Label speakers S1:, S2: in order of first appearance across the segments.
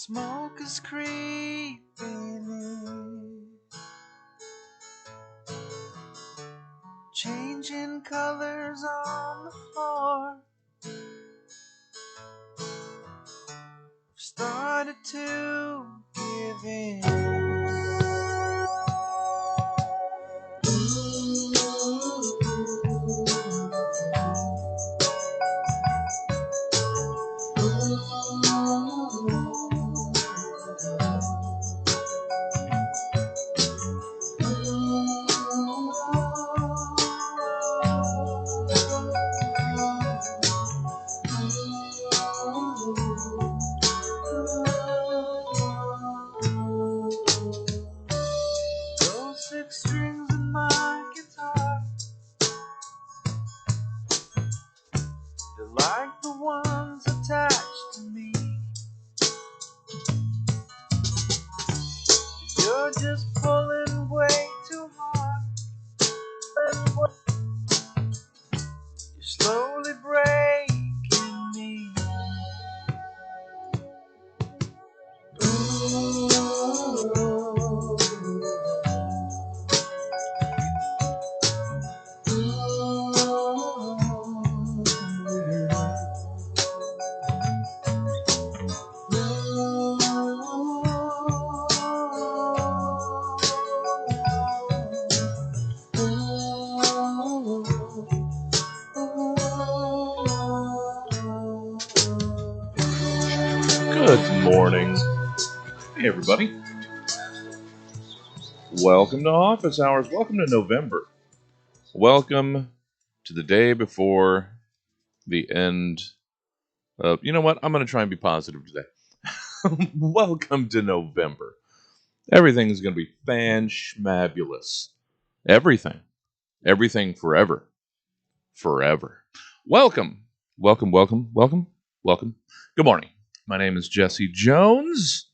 S1: Smoke is creeping in, changing colors on the floor. I've started to give in. Those 6 strings in my guitar, they're like the ones attached to me. You're just pulling way too hard. You're slowly breaking me.
S2: Good morning. Hey, everybody. Welcome to Office Hours. Welcome to November. Welcome to the day before the end of... You know what? I'm going to try and be positive today. Welcome to November. Everything's going to be fan-schmabulous. Everything. Everything forever. Forever. Welcome. Welcome, welcome, welcome, welcome. Good morning. My name is Jesse Jones.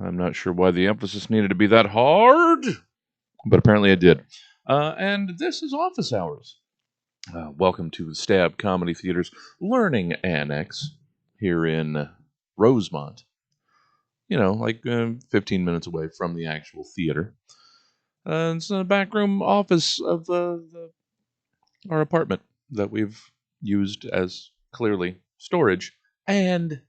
S2: I'm not sure why the emphasis needed to be that hard, but apparently it did. And this is Office Hours. Welcome to the Stab Comedy Theater's Learning Annex here in Rosemont. You know, like 15 minutes away from the actual theater. It's the back room office of our apartment that we've used as clearly storage and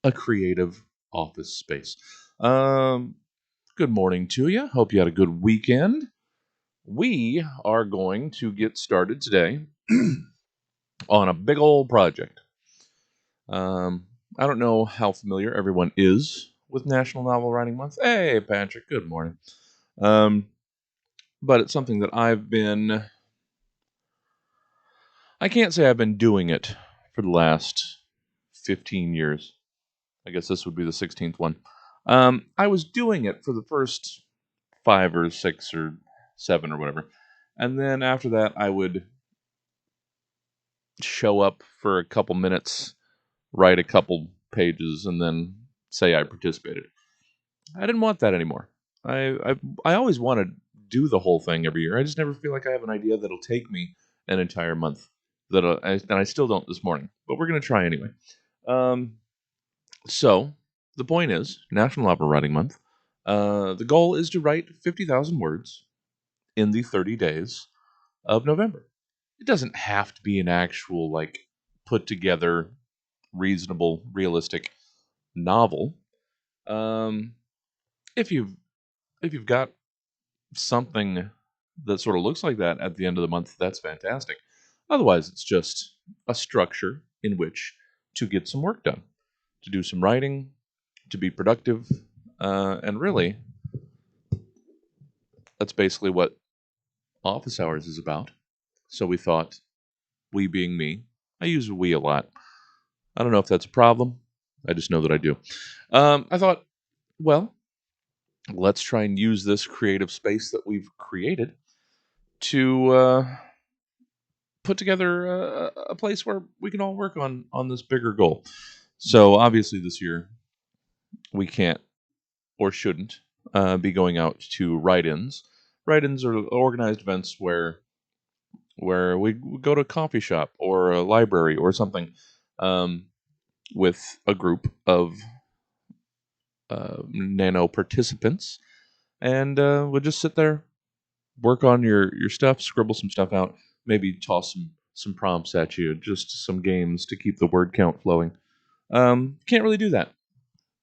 S2: a creative office space. Good morning to you. Hope you had a good weekend. We are going to get started today on a big old project. I don't know how familiar everyone is with National Novel Writing Month. Hey, Patrick, good morning. But it's something that I can't say I've been doing it for the last 15 years. I guess this would be the 16th one. I was doing it for the first 5 or 6 or 7 or whatever. And then after that, I would show up for a couple minutes, write a couple pages, and then say I participated. I didn't want that anymore. I always want to do the whole thing every year. I just never feel like I have an idea that'll take me an entire month. And I still don't this morning, but we're going to try anyway. So the point is, National Novel Writing Month. The goal is to write 50,000 words in the 30 days of November. It doesn't have to be an actual, like, put together, reasonable, realistic novel. If you've got something that sort of looks like that at the end of the month, that's fantastic. Otherwise, it's just a structure in which to get some work done, to do some writing, to be productive, and really, that's basically what Office Hours is about. So we thought, we being me, I use we a lot. I don't know if that's a problem. I just know that I do. I thought, well, let's try and use this creative space that we've created to put together a place where we can all work on this bigger goal. So obviously this year we can't or shouldn't be going out to write-ins. Write-ins are organized events where we go to a coffee shop or a library or something with a group of Nano participants, and we'll just sit there, work on your stuff, scribble some stuff out, maybe toss some prompts at you, just some games to keep the word count flowing. Can't really do that.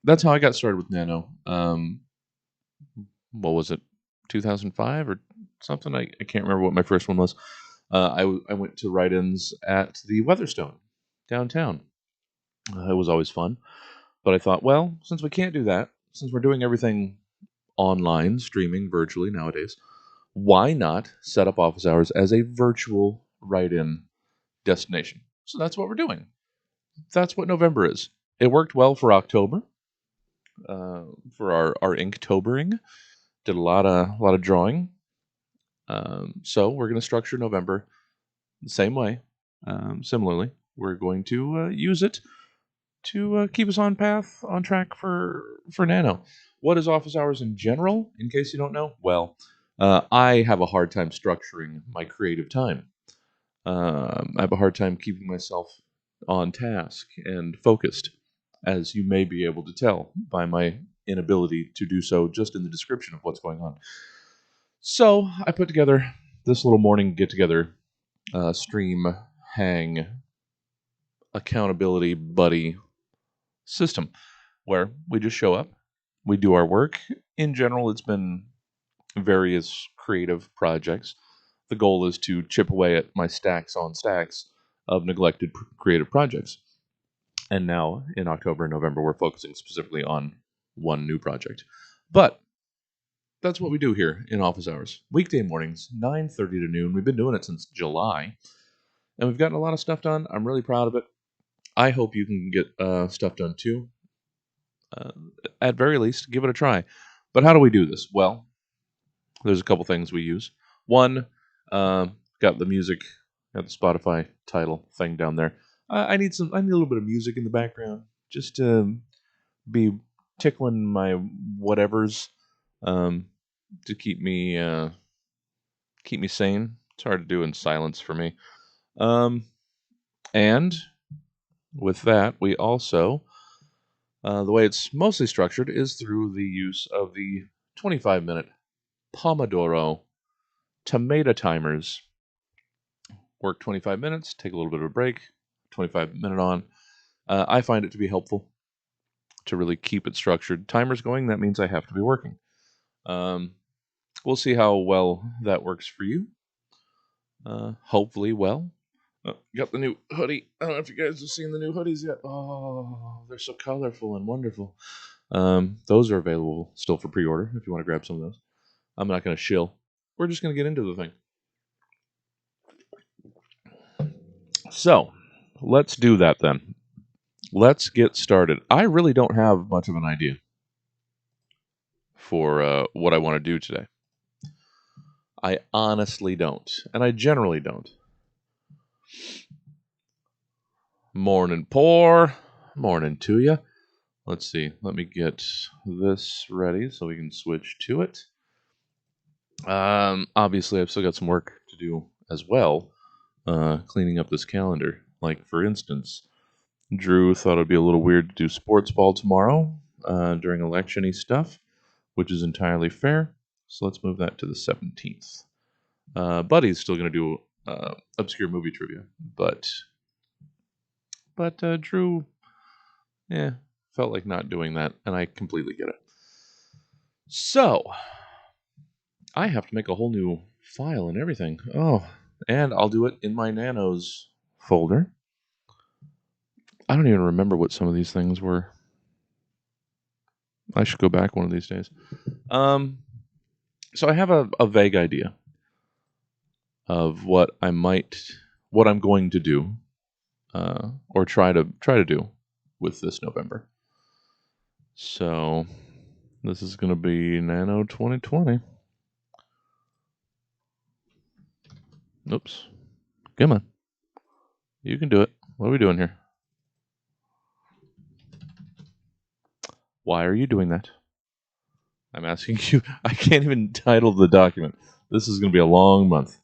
S2: That's how I got started with Nano. What was it, 2005 or something? I can't remember what my first one was. I went to write-ins at the Weatherstone downtown. It was always fun. But I thought, well, since we can't do that, since we're doing everything online, streaming virtually nowadays, why not set up office hours as a virtual write-in destination? So that's what we're doing. That's what November is. It worked well for October, for our Inktober-ing. Did a lot of drawing. So we're going to structure November the same way. Similarly, we're going to use it to keep us on track for Nano. What is office hours in general? In case you don't know, well, I have a hard time structuring my creative time. I have a hard time keeping myself on task and focused, as you may be able to tell by my inability to do so just in the description of what's going on. So I put together this little morning get-together, stream, hang, accountability buddy system where we just show up, we do our work. In general, it's been various creative projects. The goal is to chip away at my stacks on stacks of neglected creative projects. And now in October and November, we're focusing specifically on one new project. But that's what we do here in office hours. Weekday mornings, 9:30 to noon. We've been doing it since July. And we've gotten a lot of stuff done. I'm really proud of it. I hope you can get stuff done too. At very least, give it a try. But how do we do this? Well, there's a couple things we use. One, got the music, got the Spotify title thing down there. I need a little bit of music in the background, just to be tickling my whatevers, to keep me sane. It's hard to do in silence for me. And with that, we also, the way it's mostly structured is through the use of the 25-minute Pomodoro tomato timers. Work 25 minutes, take a little bit of a break, 25-minute on. I find it to be helpful to really keep it structured. Timers going, that means I have to be working. We'll see how well that works for you. Hopefully well. Got the new hoodie. I don't know if you guys have seen the new hoodies yet. Oh, they're so colorful and wonderful. Those are available still for pre-order if you want to grab some of those. I'm not going to shill. We're just going to get into the thing. So, let's do that then. Let's get started. I really don't have much of an idea for what I want to do today. I honestly don't, and I generally don't. Morning, poor. Morning to you. Let's see. Let me get this ready so we can switch to it. Obviously, I've still got some work to do as well, cleaning up this calendar. Like, for instance, Drew thought it'd be a little weird to do sports ball tomorrow during election-y stuff, which is entirely fair. So let's move that to the 17th. Buddy's still going to do obscure movie trivia, but Drew, felt like not doing that, and I completely get it. So I have to make a whole new file and everything. Oh, and I'll do it in my Nanos folder. I don't even remember what some of these things were. I should go back one of these days. So I have a vague idea of what I'm going to do, or try to do with this November. So this is going to be Nano 2020. Oops. Come on. You can do it. What are we doing here? Why are you doing that? I'm asking you. I can't even title the document. This is going to be a long month.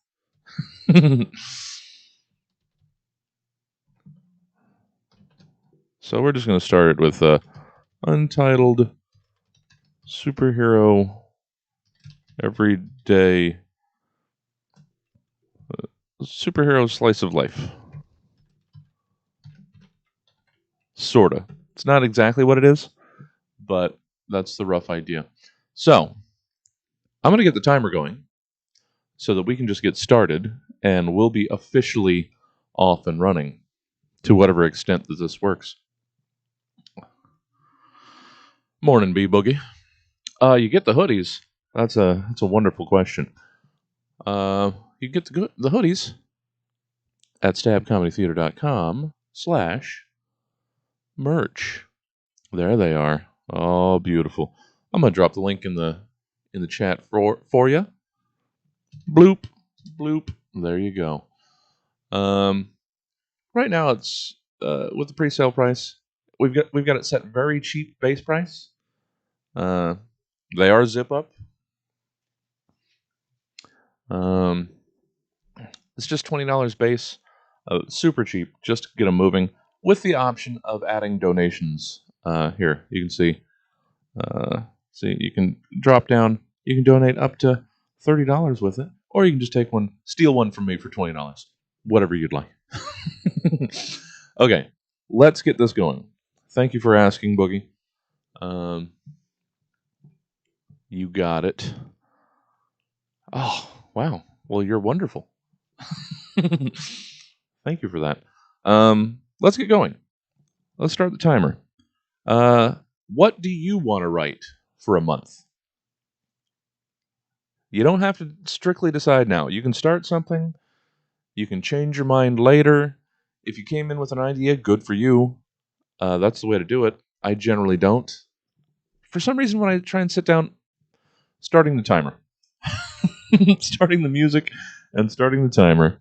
S2: So we're just going to start it with untitled Superhero everyday superhero slice of life. Sorta. It's not exactly what it is, but that's the rough idea. So, I'm going to get the timer going so that we can just get started and we'll be officially off and running to whatever extent that this works. Morning, B Boogie. You get the hoodies. That's a wonderful question. You get the hoodies at stabcomedytheater.com/merch. There they are. Oh, beautiful. I'm gonna drop the link in the chat for you. Bloop, bloop. There you go. Right now it's with the pre-sale price. We've got it set very cheap base price. They are zip up. It's just $20 base. Super cheap, just to get them moving, with the option of adding donations. Here, you can see. See, you can drop down. You can donate up to $30 with it, or you can just steal one from me for $20. Whatever you'd like. Okay, let's get this going. Thank you for asking, Boogie. You got it. Oh, wow. Well, you're wonderful. Thank you for that. Let's get going. Let's start the timer. What do you want to write for a month? You don't have to strictly decide now. You can start something. You can change your mind later. If you came in with an idea, good for you. That's the way to do it. I generally don't. For some reason, when I try and sit down, starting the timer. Starting the music and starting the timer.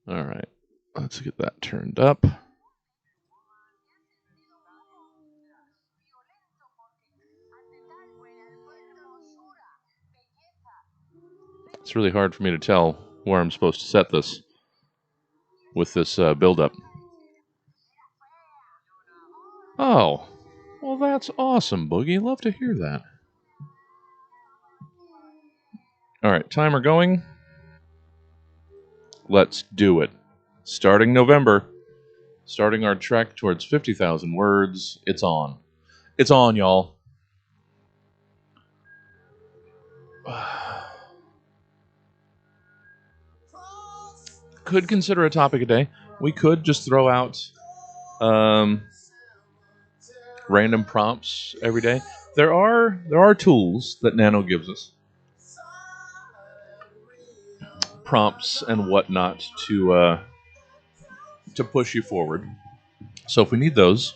S2: All right. Let's get that turned up. It's really hard for me to tell where I'm supposed to set this with this build-up. Oh, well, that's awesome, Boogie. Love to hear that. All right, timer going. Let's do it. Starting November, starting our trek towards 50,000 words. It's on. It's on, y'all. Could consider a topic a day. We could just throw out random prompts every day. There are tools that Nano gives us, prompts and whatnot to push you forward. So if we need those,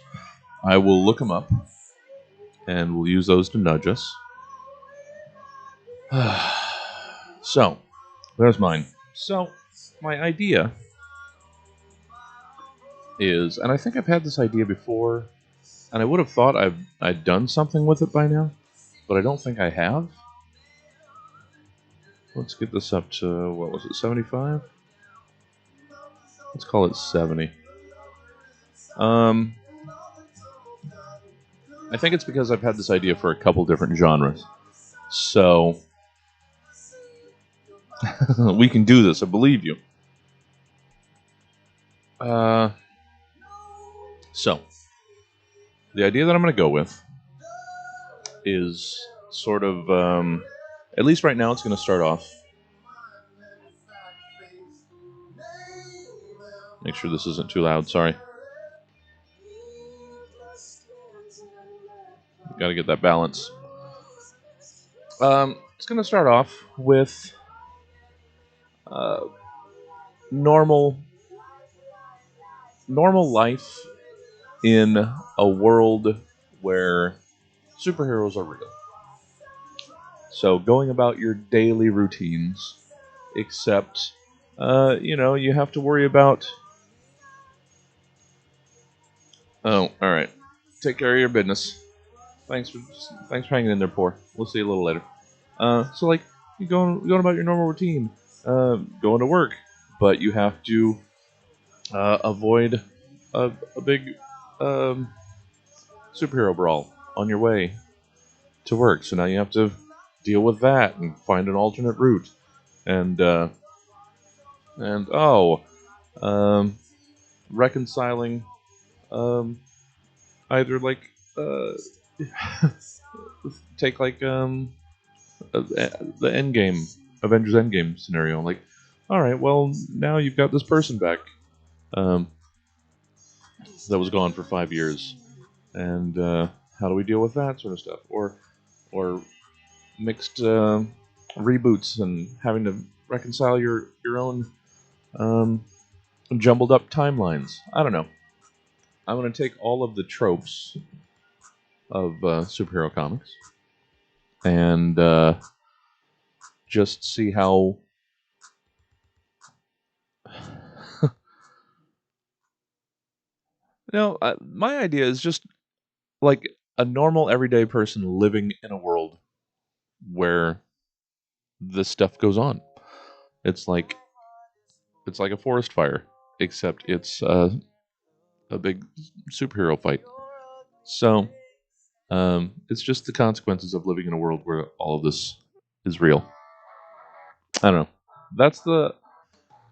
S2: I will look them up, and we'll use those to nudge us. So there's mine. So my idea is, and I think I've had this idea before, and I would have thought I'd done something with it by now, but I don't think I have. Let's get this up to, what was it, 75? Let's call it 70. I think it's because I've had this idea for a couple different genres. So we can do this, I believe you. So the idea that I'm going to go with is sort of, at least right now, it's going to start off. Make sure this isn't too loud, sorry. Got to get that balance. It's going to start off with normal life in a world where superheroes are real. So going about your daily routines, except, you have to worry about... Oh, all right. Take care of your business. Thanks for hanging in there, poor. We'll see you a little later. So like, you going about your normal routine, going to work, but you have to avoid a big um, superhero brawl on your way to work. So now you have to deal with that and find an alternate route. And and oh, um, reconciling um, either like uh, take like the Endgame Avengers Endgame scenario. Like, all right, well now you've got this person back um, that was gone for 5 years, and how do we deal with that sort of stuff? Or mixed reboots and having to reconcile your own um, jumbled up timelines. I don't know. I'm going to take all of the tropes of superhero comics and just see how. My idea is just like a normal everyday person living in a world where this stuff goes on. It's like a forest fire, except it's a big superhero fight. So it's just the consequences of living in a world where all of this is real. I don't know. That's the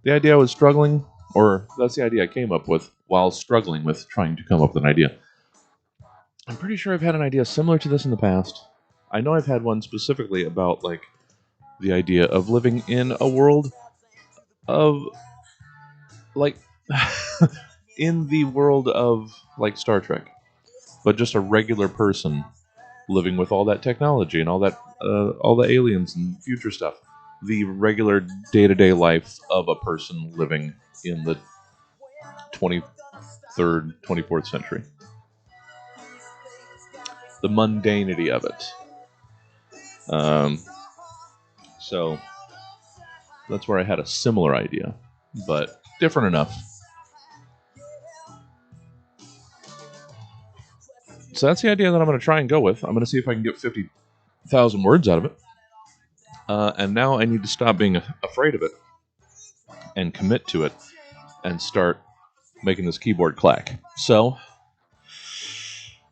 S2: idea I was struggling, or that's the idea I came up with while struggling with trying to come up with an idea. I'm pretty sure I've had an idea similar to this in the past. I know I've had one specifically about like the idea of living in a world of like in the world of like Star Trek, but just a regular person living with all that technology and all the aliens and future stuff. The regular day-to-day life of a person living in the 23rd, 24th century. The mundanity of it. Um, so that's where I had a similar idea, but different enough. So that's the idea that I'm going to try and go with. I'm going to see if I can get 50,000 words out of it. And now I need to stop being afraid of it and commit to it and start making this keyboard clack. So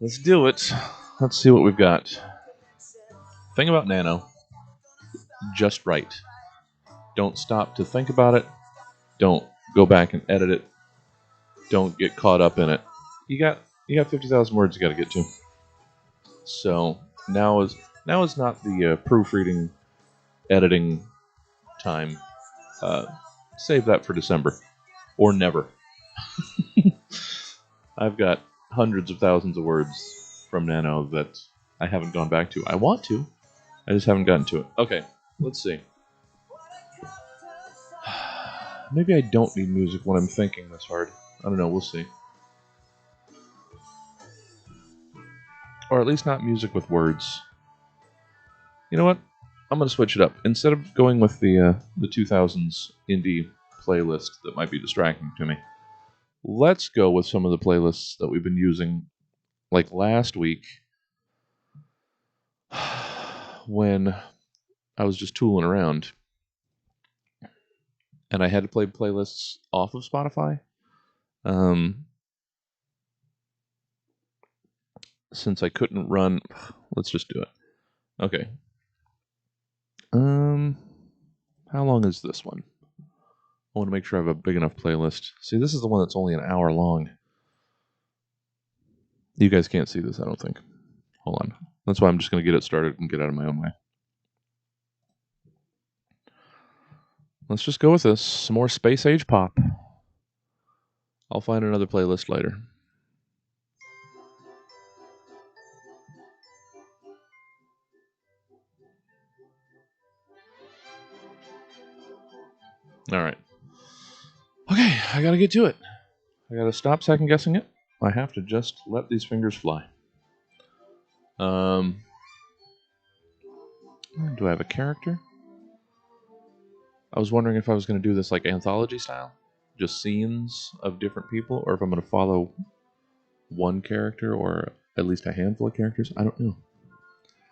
S2: let's do it. Let's see what we've got. Thing about Nano, just right. Don't stop to think about it. Don't go back and edit it. Don't get caught up in it. You got 50,000 words you got to get to. So now is not the proofreading, editing time. Uh, Save that for December or never. I've got hundreds of thousands of words from Nano that I haven't gone back to. I want to. I just haven't gotten to it. Okay, let's see. Maybe I don't need music when I'm thinking this hard. I don't know. We'll see. Or at least not music with words. You know what? I'm gonna switch it up. Instead of going with the 2000s indie playlist that might be distracting to me, let's go with some of the playlists that we've been using. Like last week, when I was just tooling around, and I had to play playlists off of Spotify. Since I couldn't run, let's just do it. Okay. How long is this one? I want to make sure I have a big enough playlist. See, this is the one that's only an hour long. You guys can't see this, I don't think. Hold on. That's why I'm just going to get it started and get out of my own way. Let's just go with this. Some more space age pop. I'll find another playlist later. All right. Okay, I got to get to it. I got to stop second guessing it. I have to just let these fingers fly. Do I have a character? I was wondering if I was going to do this like anthology style, just scenes of different people, or if I'm going to follow one character or at least a handful of characters. I don't know.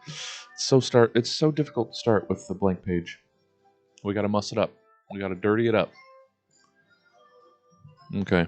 S2: It's so difficult to start with the blank page. We got to muss it up. We got to dirty it up. Okay.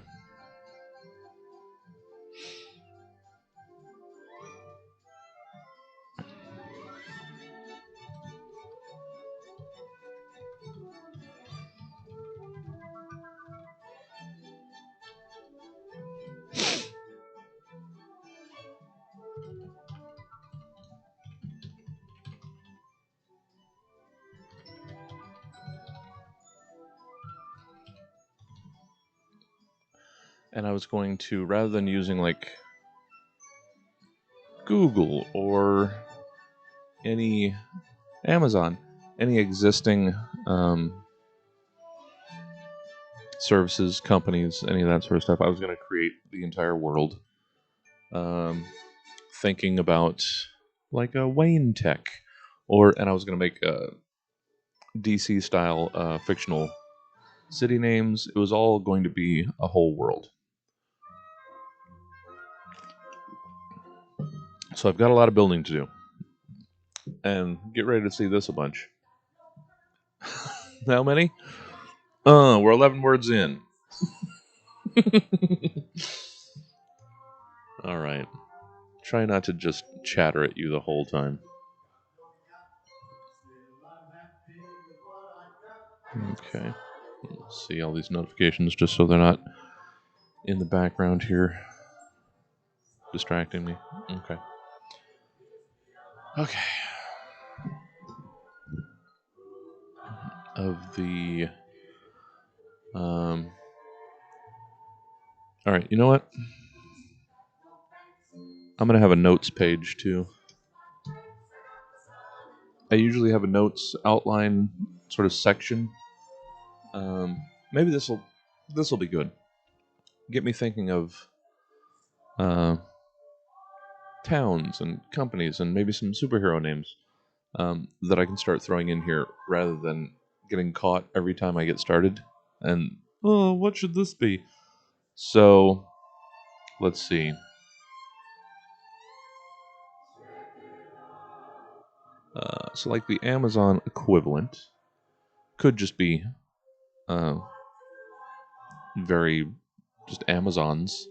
S2: And I was going to, rather than using like Google or any Amazon, any existing services, companies, any of that sort of stuff, I was going to create the entire world. Thinking about like a Wayne Tech, and I was going to make a DC style fictional city names. It was all going to be a whole world. So I've got a lot of building to do. And get ready to see this a bunch. How many? We're 11 words in. All right. Try not to just chatter at you the whole time. Okay. See all these notifications just so they're not in the background here distracting me. Okay. Okay. Of the all right, you know what? I'm going to have a notes page too. I usually have a notes outline sort of section. Maybe this will be good. Get me thinking of towns and companies and maybe some superhero names that I can start throwing in here rather than getting caught every time I get started. And what should this be? So let's see. So like the Amazon equivalent could just be very just Amazons.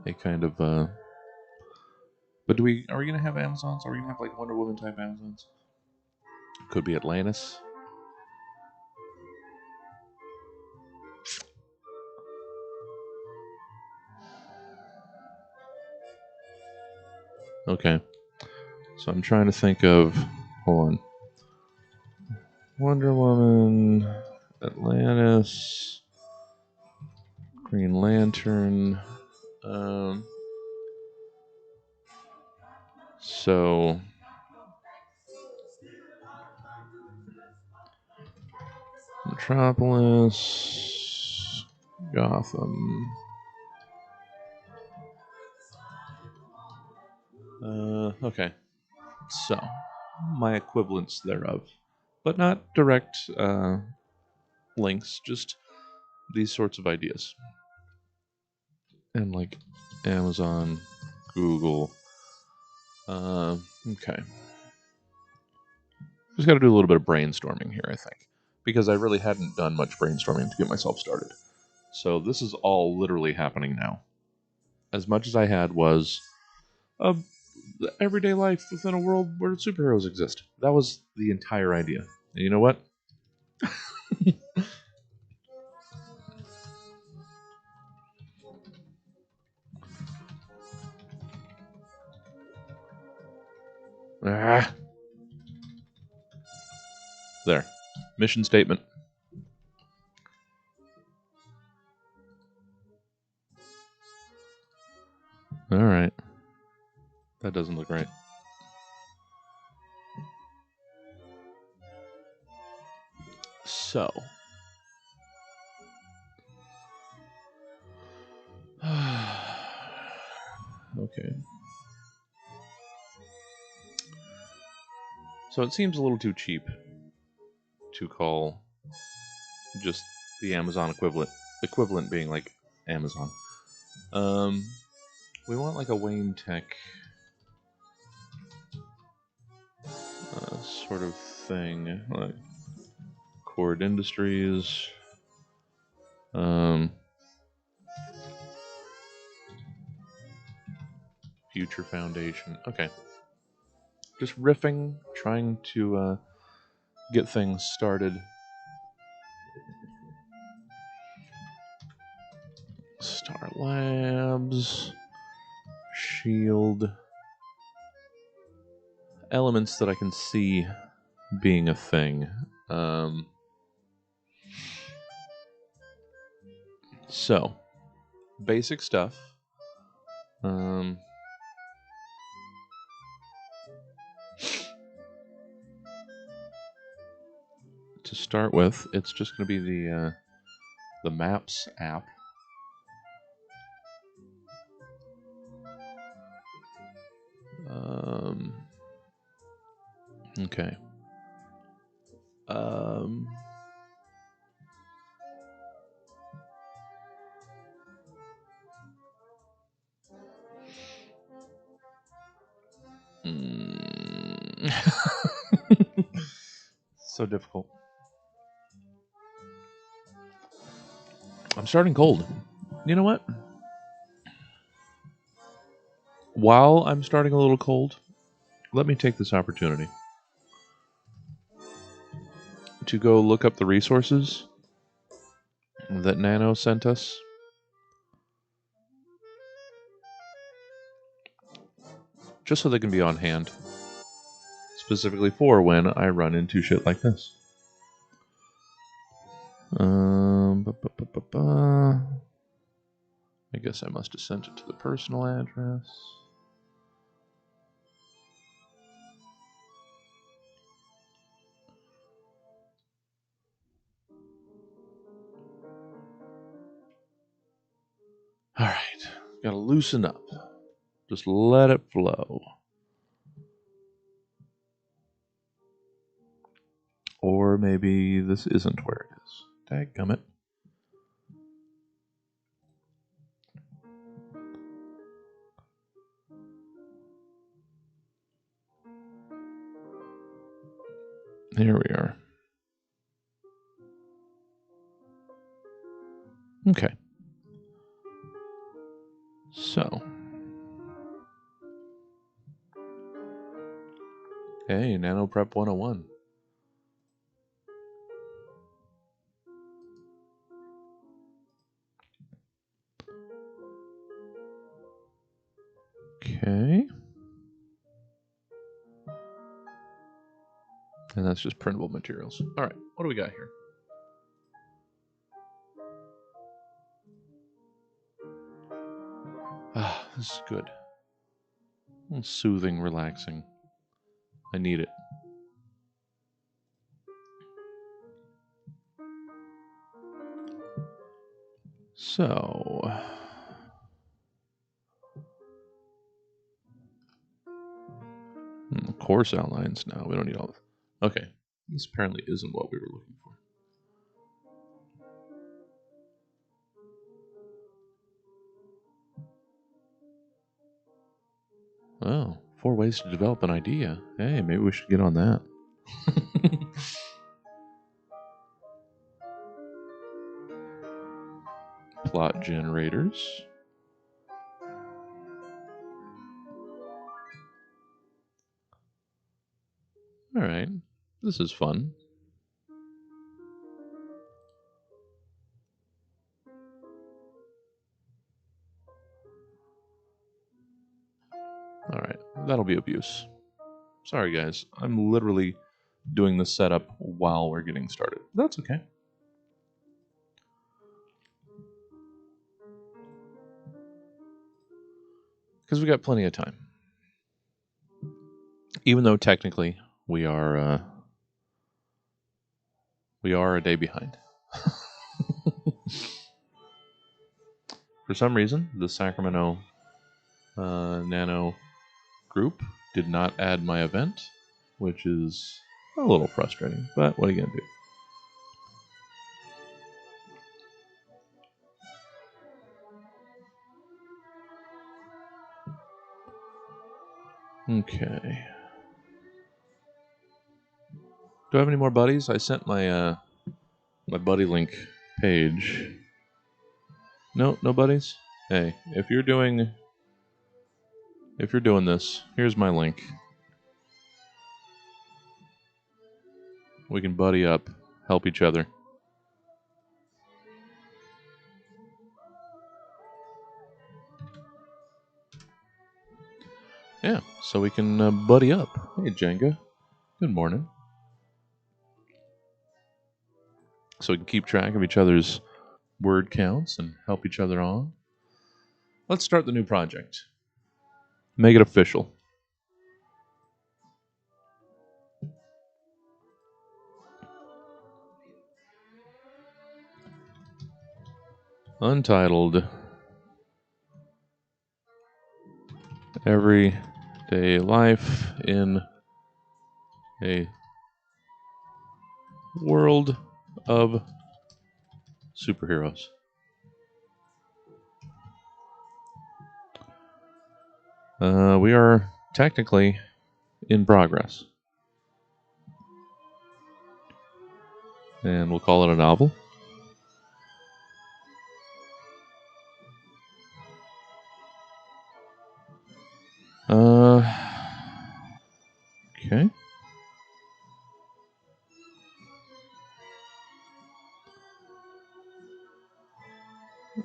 S2: A kind of but are we gonna have Amazons? Are we gonna have like Wonder Woman type Amazons? Could be Atlantis. Okay. So I'm trying to think of hold on. Wonder Woman, Atlantis, Green Lantern. So Metropolis, Gotham. Okay. So my equivalents thereof, but not direct links, just these sorts of ideas. And like Amazon, Google. Okay. Just got to do a little bit of brainstorming here, I think, because I really hadn't done much brainstorming to get myself started. So this is all literally happening now. As much as I had was uh, the everyday life within a world where superheroes exist. That was the entire idea. And you know what? Ah. There. Mission statement. All right. That doesn't look right. So. Okay. So it seems a little too cheap to call just the Amazon equivalent being like Amazon. We want like a Wayne Tech sort of thing, like Cord Industries. Future Foundation. Okay. Just riffing, trying to get things started. Star Labs. Shield. Elements that I can see being a thing. So, basic stuff. To start with, it's just going to be the Maps app. Okay. So difficult. I'm starting cold. You know what? While I'm starting a little cold, let me take this opportunity to go look up the resources that Nano sent us. Just so they can be on hand. Specifically for when I run into shit like this. I guess I must have sent it to the personal address. Alright. Gotta loosen up. Just let it flow. Or maybe this isn't where it is. Dadgummit. Here we are. Okay. So. Hey, Nano Prep 101. Okay. And that's just printable materials. All right, what do we got here? Ah, this is good. Soothing, relaxing. I need it. So, course outlines now. We don't need all of it. Okay, this apparently isn't what we were looking for. Oh, 4 ways to develop an idea. Hey, maybe we should get on that. Plot generators. All right, this is fun. All right, that'll be abuse. Sorry, guys. I'm literally doing the setup while we're getting started. That's okay. Because we got plenty of time. Even though technically we are a day behind. For some reason, the Sacramento Nano group did not add my event, which is a little frustrating, but what are you going to do? Okay. Do I have any more buddies? I sent my my buddy link page No, no buddies? Hey, if you're doing this, here's my link. We can buddy up, help each other. Yeah, so we can buddy up. Hey, Jenga. Good morning. So we can keep track of each other's word counts and help each other on. Let's start the new project. Make it official. Untitled Everyday Life in a World of Superheroes. We are technically in progress. And we'll call it a novel. Okay.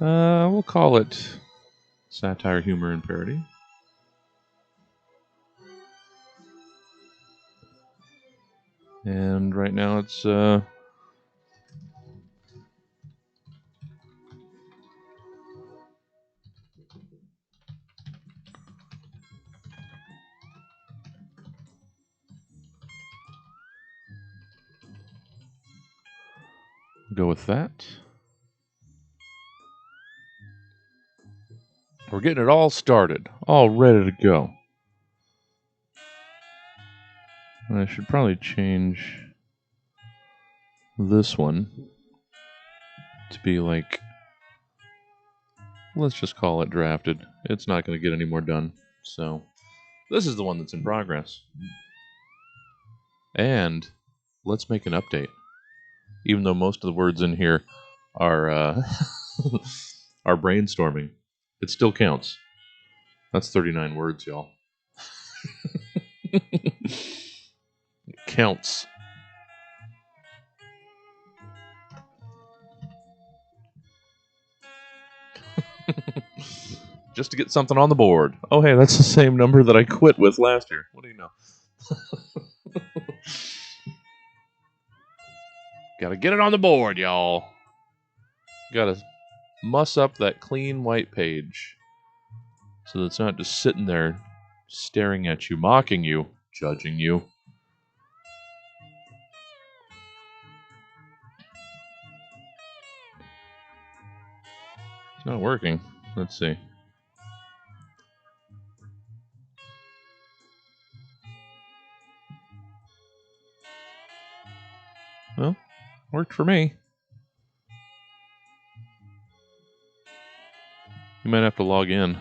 S2: We'll call it satire, humor, and parody. And right now it's go with that. We're getting it all started, all ready to go. I should probably change this one to be like, let's just call it drafted. It's not going to get any more done. So this is the one that's in progress. And let's make an update. Even though most of the words in here are are brainstorming, it still counts. That's 39 words, y'all. It counts. Just to get something on the board. Oh, hey, that's the same number that I quit with last year. What do you know? Gotta get it on the board, y'all. Gotta muss up that clean white page so that it's not just sitting there staring at you, mocking you, judging you. It's not working. Let's see. Well, worked for me. You might have to log in.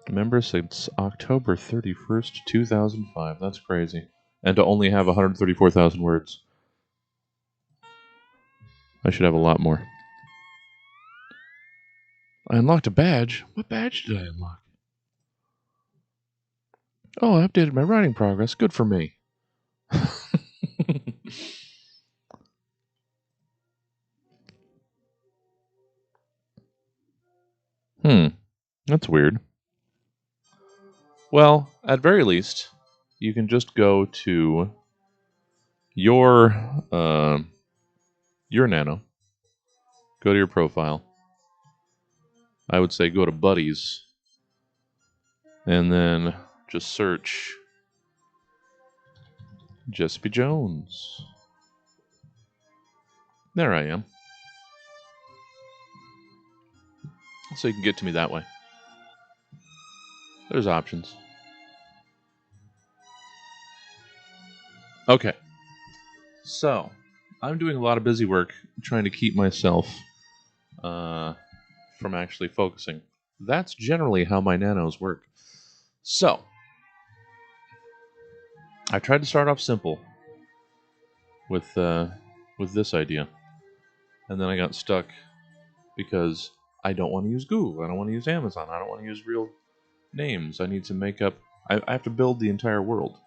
S2: Remember, since October 31st, 2005. That's crazy. And to only have 134,000 words. I should have a lot more. I unlocked a badge. What badge did I unlock? Oh, I updated my writing progress. Good for me. That's weird. Well, at very least, you can just go to your Nano. Go to your profile. I would say go to Buddies, and then just search Jessica Jones. There I am. So you can get to me that way. There's options. Okay. So, I'm doing a lot of busy work trying to keep myself from actually focusing. That's generally how my nanos work. So, I tried to start off simple with this idea, and then I got stuck because I don't want to use Google. I don't want to use Amazon. I don't want to use real names. I need to make up. I have to build the entire world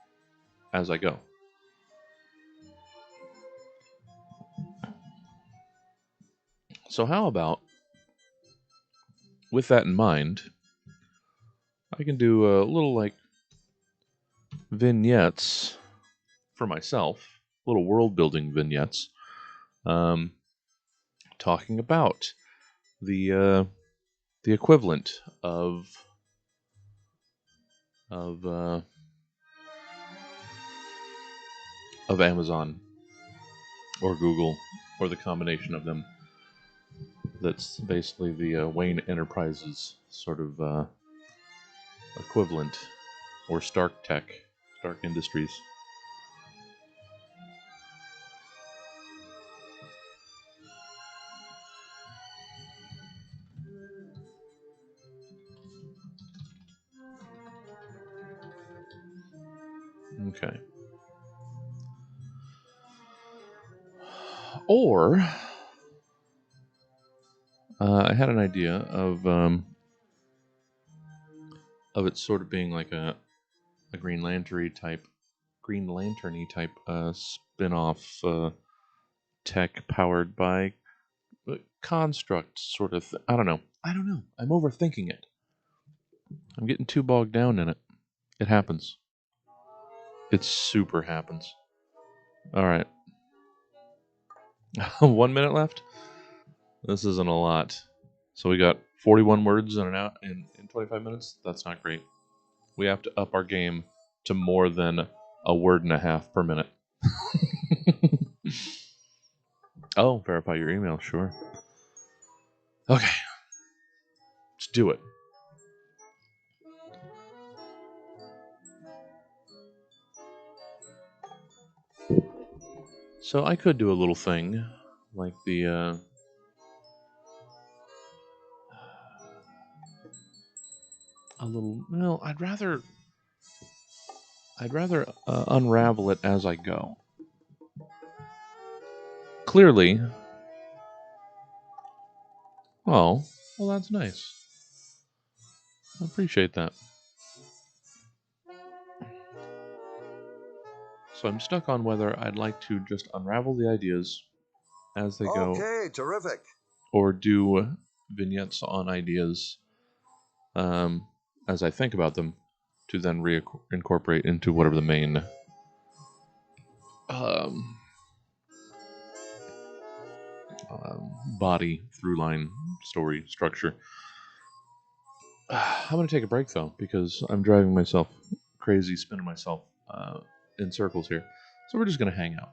S2: as I go. So how about, with that in mind, I can do a little like vignettes for myself, little world building vignettes, um, talking about the equivalent of uh, of Amazon or Google or the combination of them. That's basically the Wayne Enterprises sort of equivalent, or Stark Tech, Stark Industries. Okay. Or I had an idea of it sort of being like a Green Lantern type spin-off tech powered by construct sort of. I don't know. I'm overthinking it. I'm getting too bogged down in it. It happens. It super happens. All right. 1 minute left. This isn't a lot. So we got 41 words in 25 minutes. That's not great. We have to up our game to more than a word and a half per minute. Oh, verify your email, sure. Okay. Let's do it. So I could do a little thing like the a little. Well, I'd rather unravel it as I go. Clearly. Oh, well, that's nice. I appreciate that. So I'm stuck on whether I'd like to just unravel the ideas as they go.
S3: Okay, terrific.
S2: Or do vignettes on ideas as I think about them to then reincorporate into whatever the main body, through line, story, structure. I'm going to take a break though, because I'm driving myself crazy, spinning myself in circles here. So we're just going to hang out.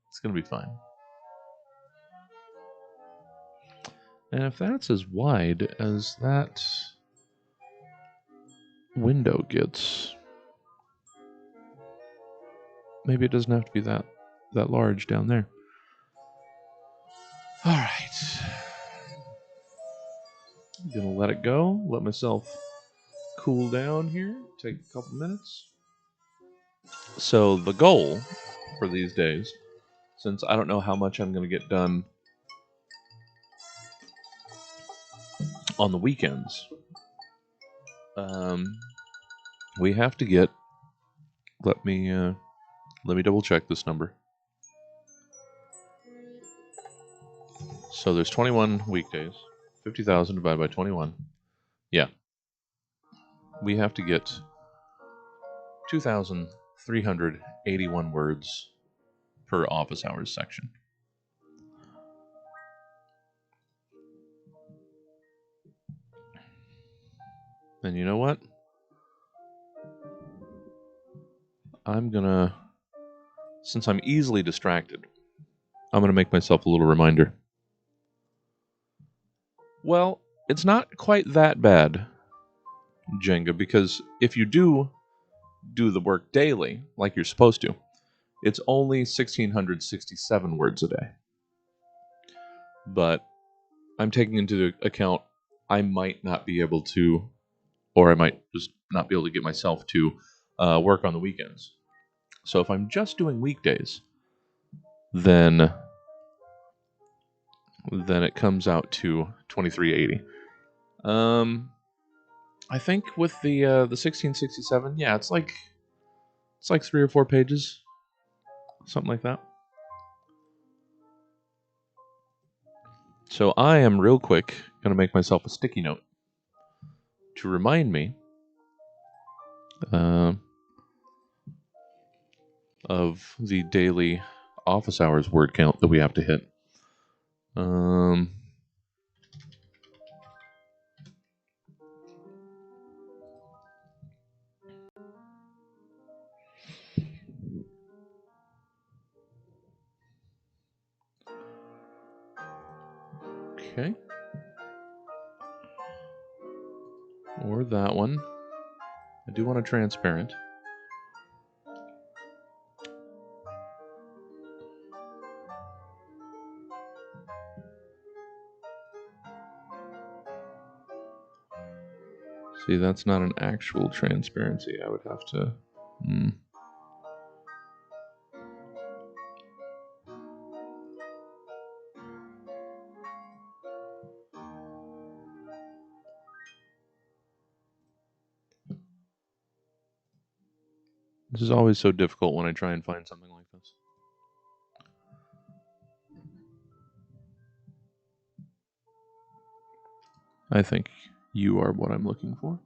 S2: It's going to be fine. And if that's as wide as that window gets, maybe it doesn't have to be that large down there. All right. I'm going to let it go. Let myself cool down here. Take a couple minutes. So the goal for these days, since I don't know how much I'm going to get done on the weekends, we have to get. Let me double check this number. So there's 21 weekdays. 50,000 divided by 21. Yeah. We have to get 2,381 words per office hours section. And you know what? I'm gonna, since I'm easily distracted, I'm gonna make myself a little reminder. Well, it's not quite that bad, Jenga, because if you do the work daily, like you're supposed to, it's only 1,667 words a day. But I'm taking into account I might not be able to, or I might just not be able to get myself to work on the weekends. So if I'm just doing weekdays, then then it comes out to $23.80. I think with the 1667, yeah, it's like 3 or 4 pages, something like that. So I am real quick going to make myself a sticky note to remind me of the daily office hours word count that we have to hit. Okay. Or that one. I do want a transparent. See, that's not an actual transparency. I would have to... This is always so difficult when I try and find something like this. I think you are what I'm looking for.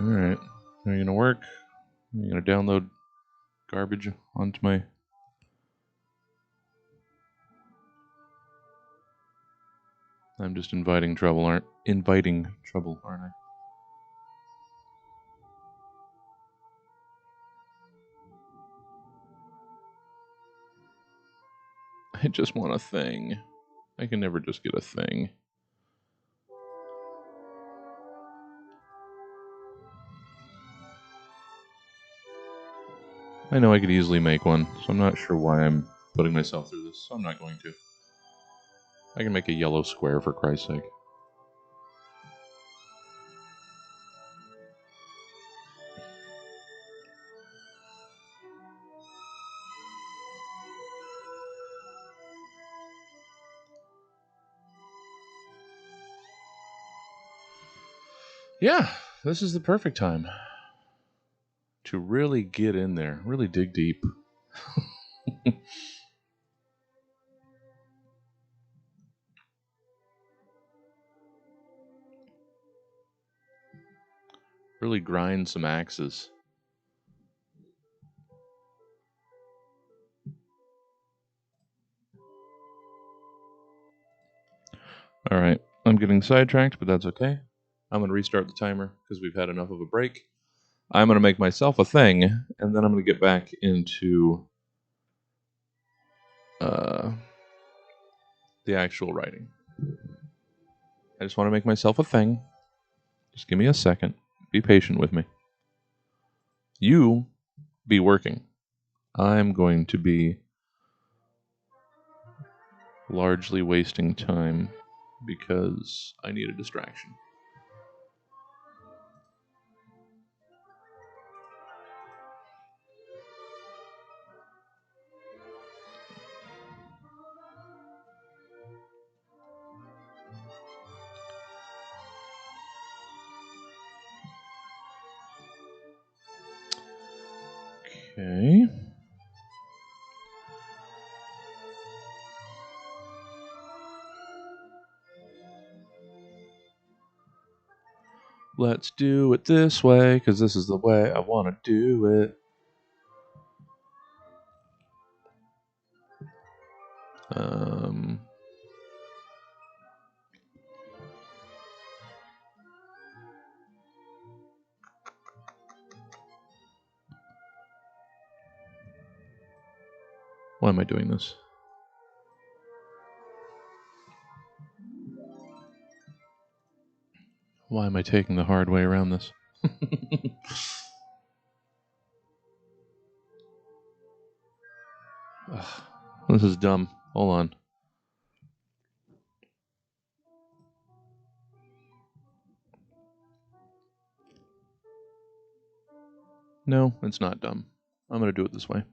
S2: Alright. Are you going to work? Are you going to download garbage onto my... I'm just inviting trouble, aren't I? I just want a thing. I can never just get a thing. I know I could easily make one, so I'm not sure why I'm putting myself through this, so I'm not going to. I can make a yellow square, for Christ's sake. Yeah, this is the perfect time to really get in there, really dig deep. Really grind some axes. Alright, I'm getting sidetracked, but that's okay. I'm going to restart the timer because we've had enough of a break. I'm going to make myself a thing, and then I'm going to get back into the actual writing. I just want to make myself a thing. Just give me a second. Be patient with me. You be working. I'm going to be largely wasting time because I need a distraction. Okay. Let's do it this way, because this is the way I want to do it. Why am I doing this? Why am I taking the hard way around this? Ugh, this is dumb. Hold on. No, it's not dumb. I'm going to do it this way.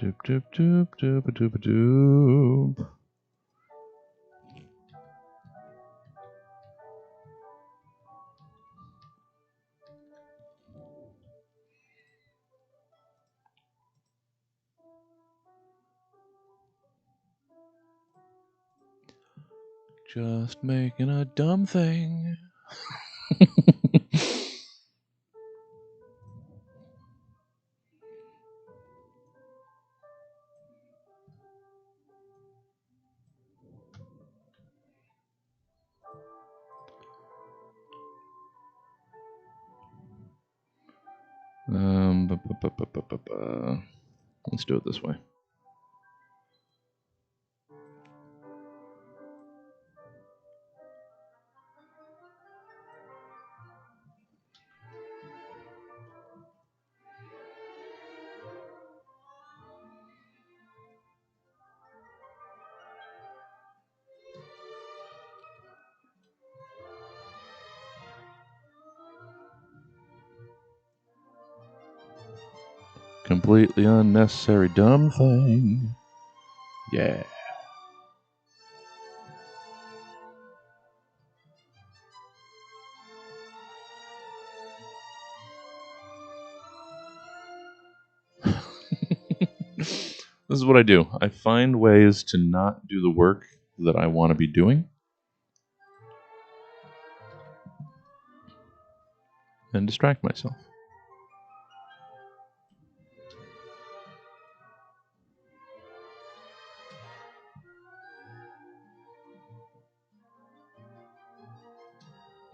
S2: Doop doop doop doop doop doop. Just making a dumb thing. Let's do it this way. Completely unnecessary dumb thing. Yeah. This is what I do. I find ways to not do the work that I want to be doing and distract myself.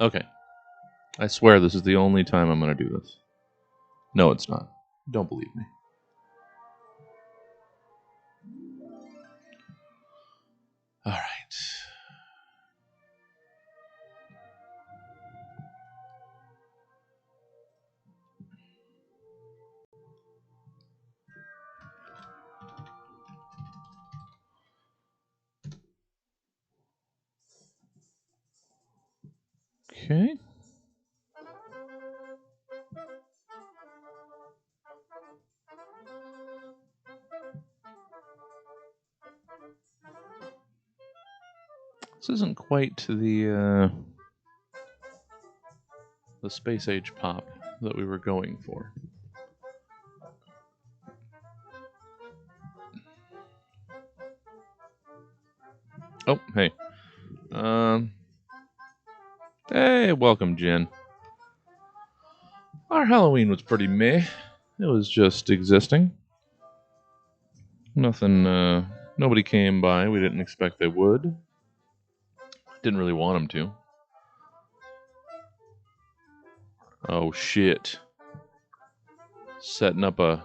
S2: Okay. I swear this is the only time I'm going to do this. No, it's not. Don't believe me. All right. Okay. This isn't quite the space age pop that we were going for. Oh, hey. Hey, welcome, Jen. Our Halloween was pretty meh. It was just existing. Nothing, nobody came by. We didn't expect they would. Didn't really want them to. Oh, shit. Setting up a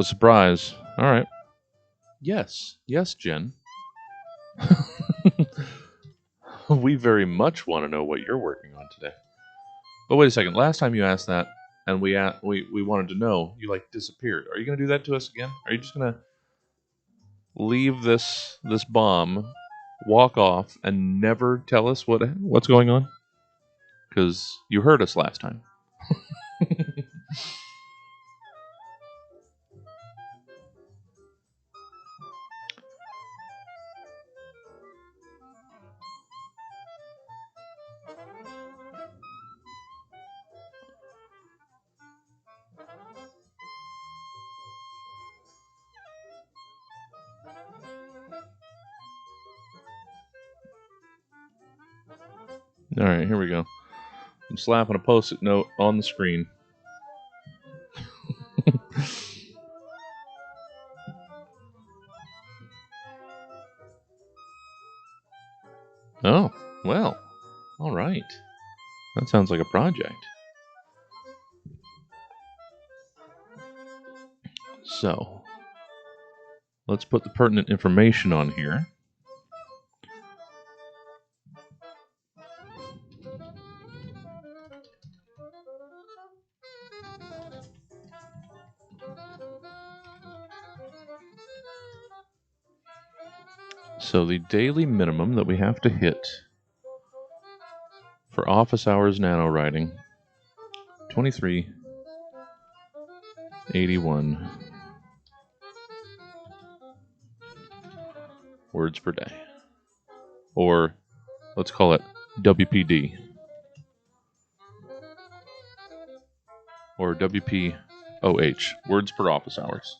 S2: surprise. All right. Yes, Jen. We very much want to know what you're working on today. But wait a second. Last time you asked that, and we wanted to know, you like disappeared. Are you going to do that to us again? Are you just going to leave this bomb, walk off, and never tell us what's going on? Because you heard us last time. All right, here we go. I'm slapping a post-it note on the screen. Oh, well, all right. That sounds like a project. So, let's put the pertinent information on here. So, the daily minimum that we have to hit for office hours nano writing 2381 words per day. Or let's call it WPD. Or WPOH, words per office hours.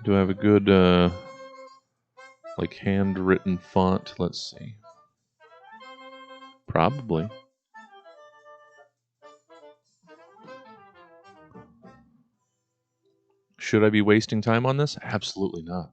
S2: Do I have a good, like, handwritten font? Let's see. Probably. Should I be wasting time on this? Absolutely not.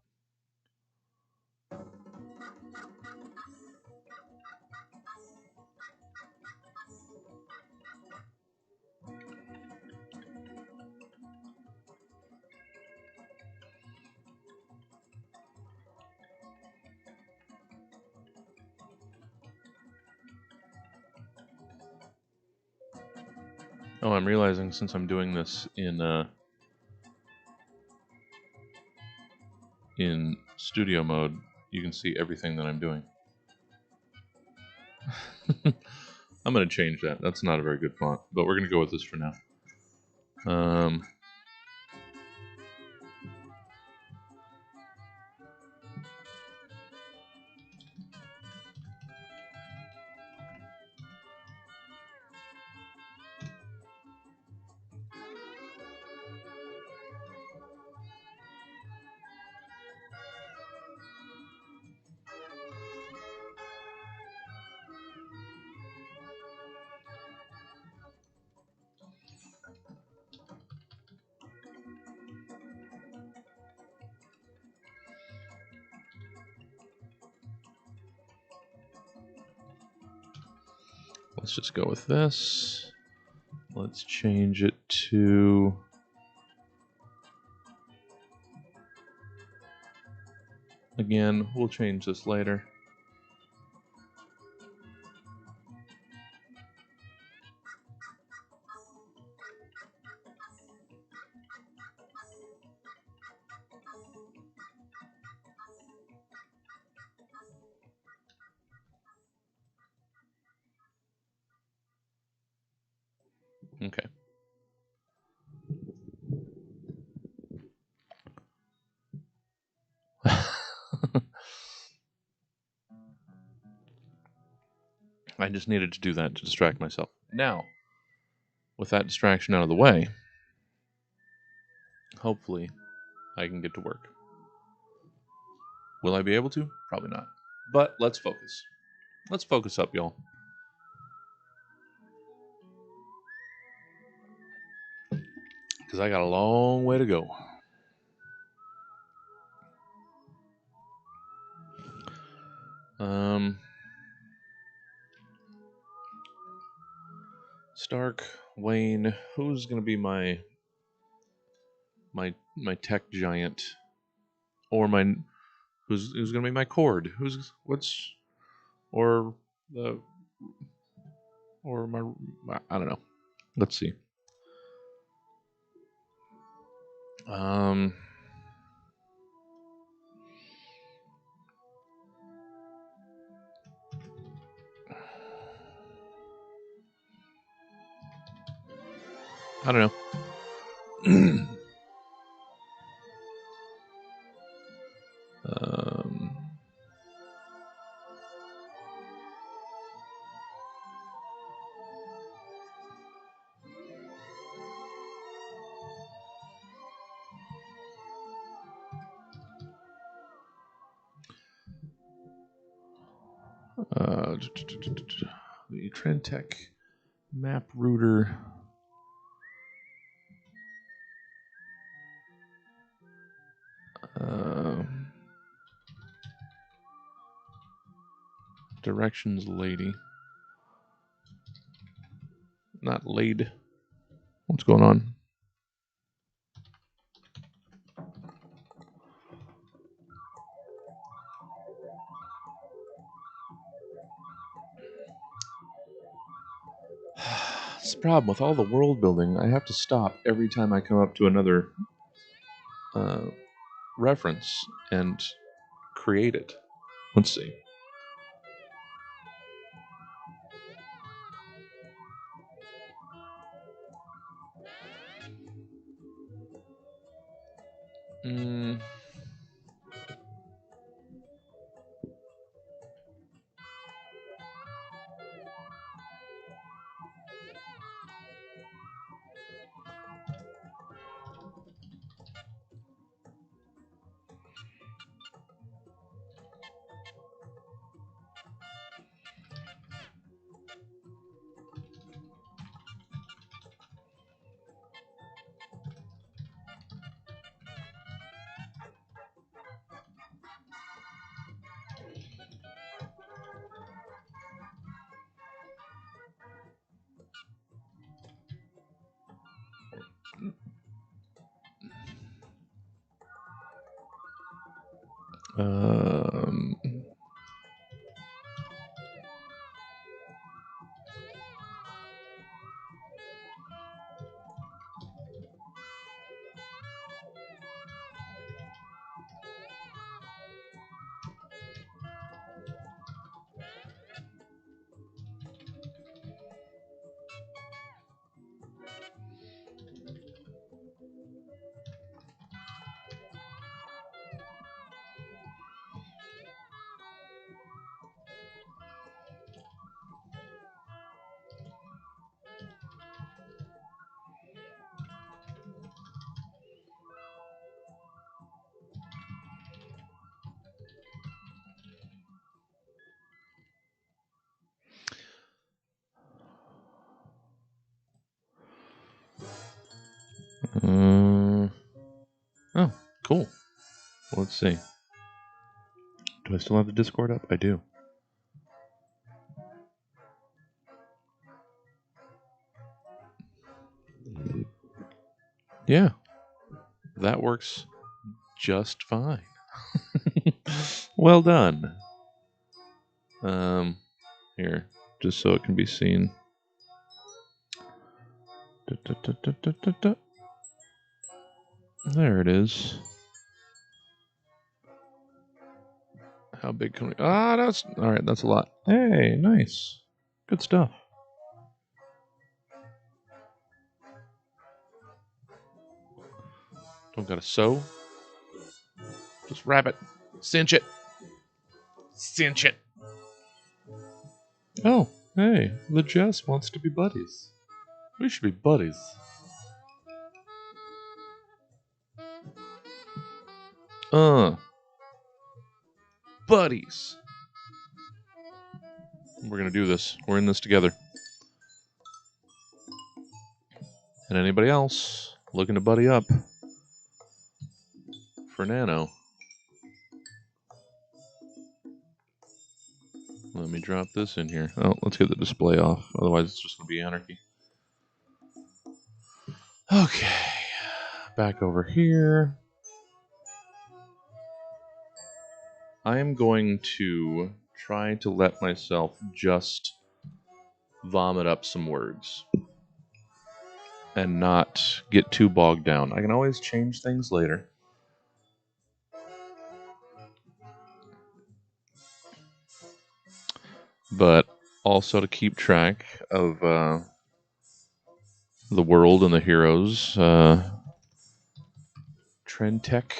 S2: Oh, I'm realizing since I'm doing this in studio mode, you can see everything that I'm doing. I'm going to change that. That's not a very good font, but we're going to go with this for now. Let's just go with this. Let's change it to... Again, we'll change this later. Okay. I just needed to do that to distract myself. Now, with that distraction out of the way, hopefully I can get to work. Will I be able to? Probably not. But let's focus. Let's focus up, y'all. Because I got a long way to go. Stark, Wayne, who's gonna be my tech giant, or my who's gonna be my cord? Or the or my I don't know. Let's see. I don't know. um, the Trendtech map router. Directions lady. Not laid. What's going on? It's the problem with all the world building. I have to stop every time I come up to another reference and create it. Let's see. Mm. Um, oh, cool. Let's see. Do I still have the Discord up? I do. Yeah, that works just fine. Well done. Here, just so it can be seen. There it is. How big can we? Ah, that's all right. That's a lot. Hey, nice, good stuff. Don't gotta sew. Just wrap it, cinch it, cinch it. Oh, hey, the Jess wants to be buddies. We should be buddies. Buddies. We're gonna do this. We're in this together. And anybody else looking to buddy up for Nano? Let me drop this in here. Oh, let's get the display off. Otherwise, it's just gonna be anarchy. Okay, back over here. I am going to try to let myself just vomit up some words and not get too bogged down. I can always change things later. But also to keep track of the world and the heroes. Trendtech.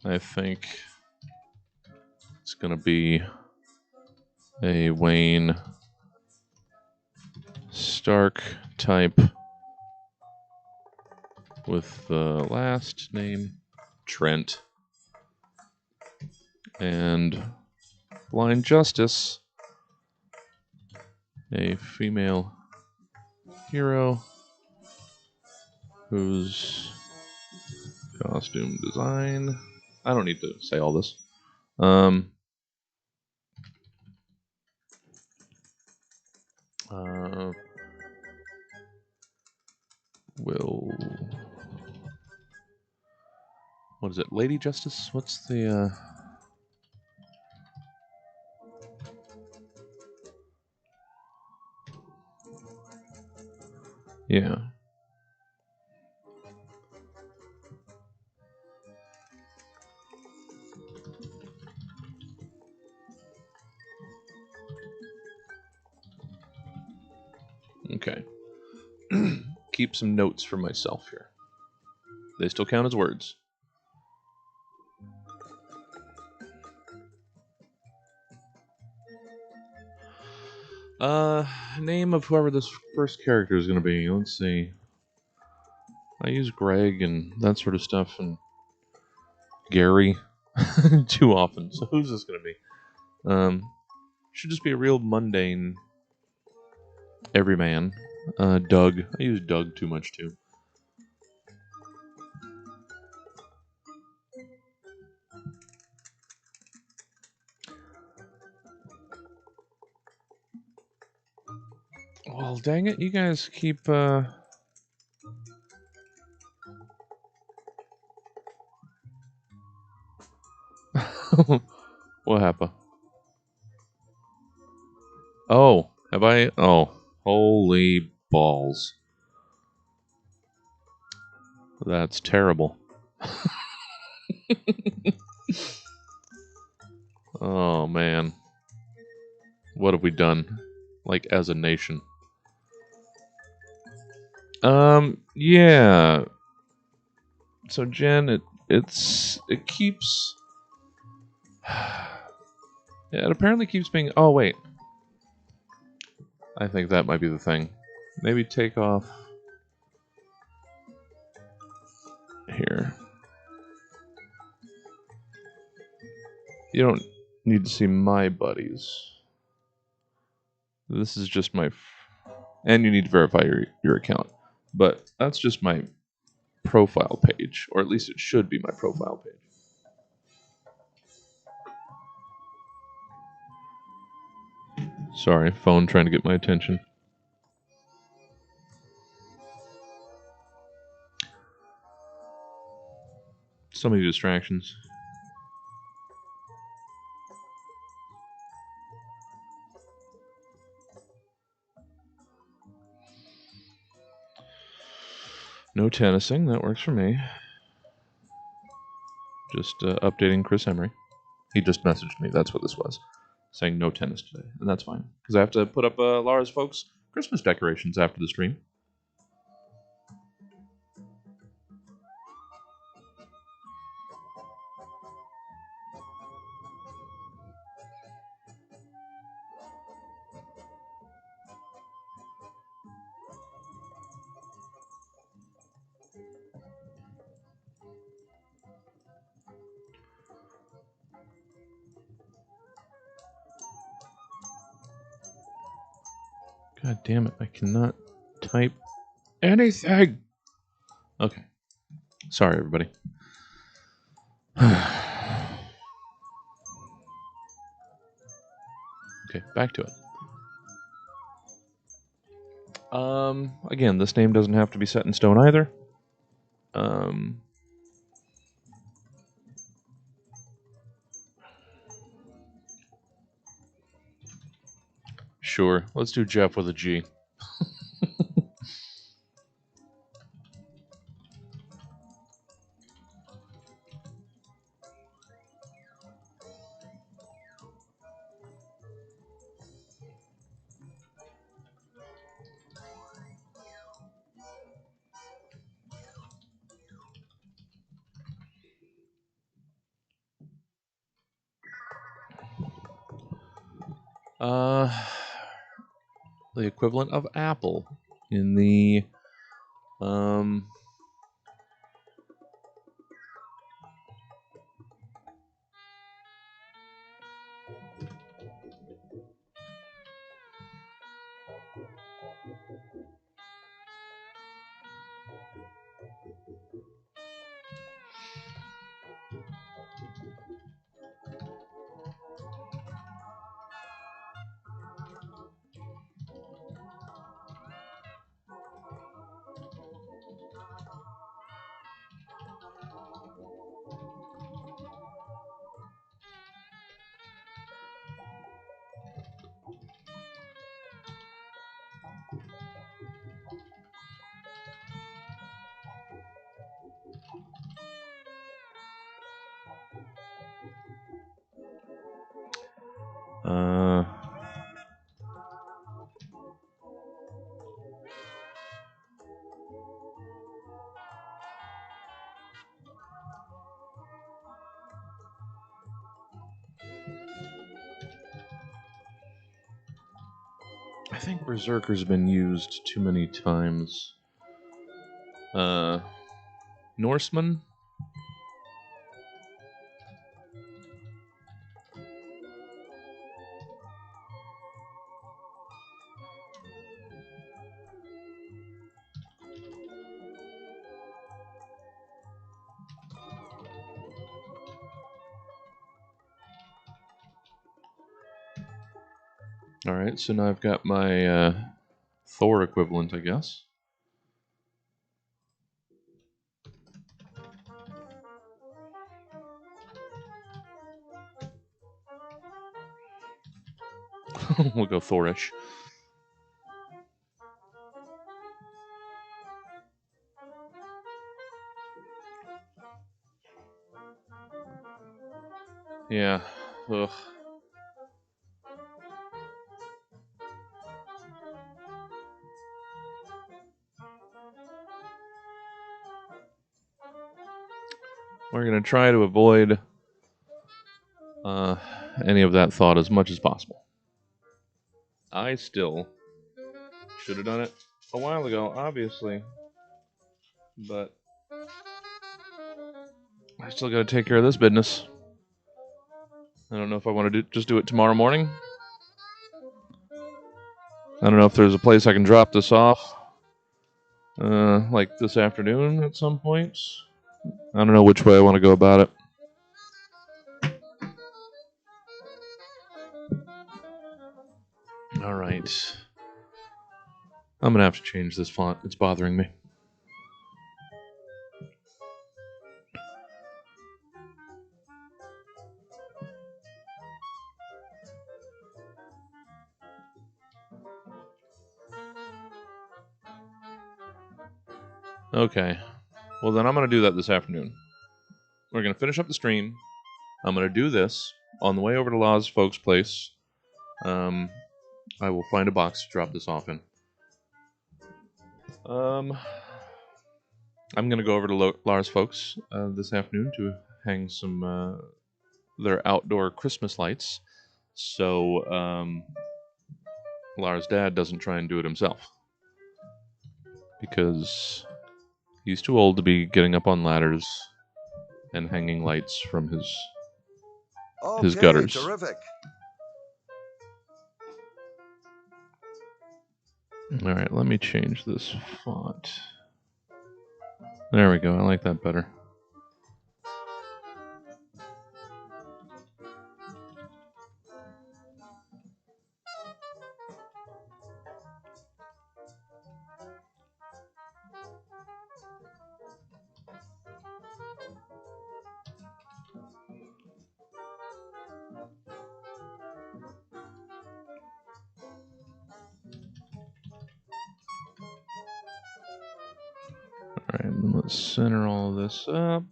S2: I think it's going to be a Wayne Stark type with the last name Trent. And Blind Justice, a female hero whose costume design I don't need to say all this. Um, uh, will what is it? Lady Justice? What's the yeah. Okay. Keep some notes for myself here. They still count as words. Name of whoever this first character is going to be. Let's see. I use Greg and that sort of stuff, and Gary too often. So who's this going to be? Should just be a real mundane everyman. Doug. I use Doug too much too. Well, dang it, you guys keep what happened? Oh, have I? Oh, holy balls. That's terrible. Oh, man. What have we done? Like, as a nation? Yeah. So, Jen, it keeps... It apparently keeps being... Oh, wait. I think that might be the thing. Maybe take off... Here. You don't need to see my buddies. This is just my... And you need to verify your account. But that's just my profile page. Or at least it should be my profile page. Sorry, phone trying to get my attention. So many distractions. No tennising, that works for me. Just updating Chris Emery. He just messaged me, that's what this was. Saying no tennis today, and that's fine. Because I have to put up Lara's folks' Christmas decorations after the stream. God damn it, I cannot type anything! Okay. Sorry, everybody. Okay, back to it. Again, this name doesn't have to be set in stone either. Sure, let's do Jeff with a G. The equivalent of Apple in the Uh, I think Berserker's been used too many times. Norseman? Alright, so now I've got my Thor equivalent, I guess. We'll go Thorish. Yeah. Ugh. We're going to try to avoid any of that thought as much as possible. I still should have done it a while ago, obviously. But I still got to take care of this business. I don't know if I want to just do it tomorrow morning. I don't know if there's a place I can drop this off. Like this afternoon at some point. I don't know which way I want to go about it. Alright. I'm going to have to change this font. It's bothering me. Okay. Well, then I'm going to do that this afternoon. We're going to finish up the stream. I'm going to do this on the way over to Law's folks' place. I will find a box to drop this off in. I'm going to go over to Lars folks this afternoon to hang some their outdoor Christmas lights. So Lars' dad doesn't try and do it himself. Because he's too old to be getting up on ladders and hanging lights from his gutters.
S3: Terrific.
S2: All right, let me change this font. There we go. I like that better. Alright, then let's center all this up.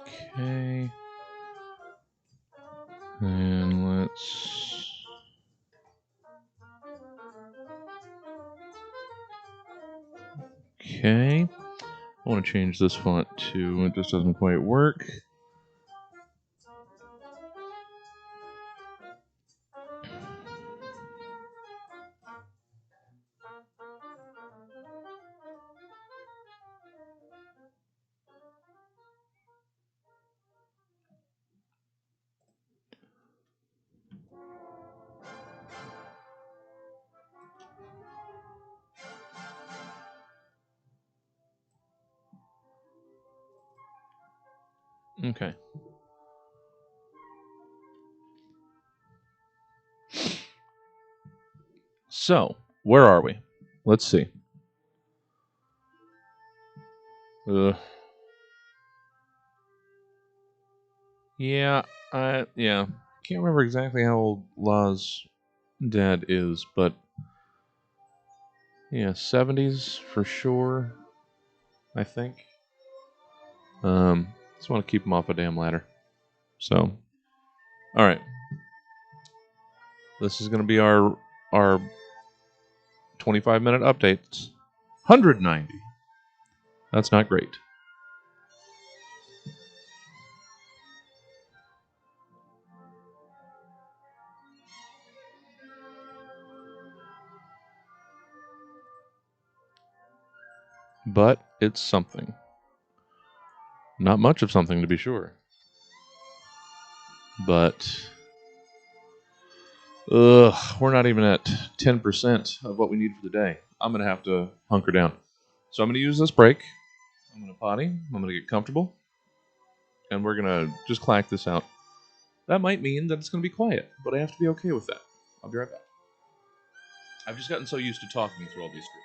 S2: Okay. And let's... Okay. I want to change this font too. It just doesn't quite work. Okay. So, where are we? Let's see. Yeah. can't remember exactly how old La's dad is, but yeah, 70s for sure, I think. Just want to keep him off a damn ladder. So, all right. This is going to be our 25-minute updates. 190. That's not great. But it's something. Not much of something, to be sure. But we're not even at 10% of what we need for the day. I'm going to have to hunker down. So I'm going to use this break. I'm going to potty. I'm going to get comfortable. And we're going to just clack this out. That might mean that it's going to be quiet, but I have to be okay with that. I'll be right back. I've just gotten so used to talking through all these streams.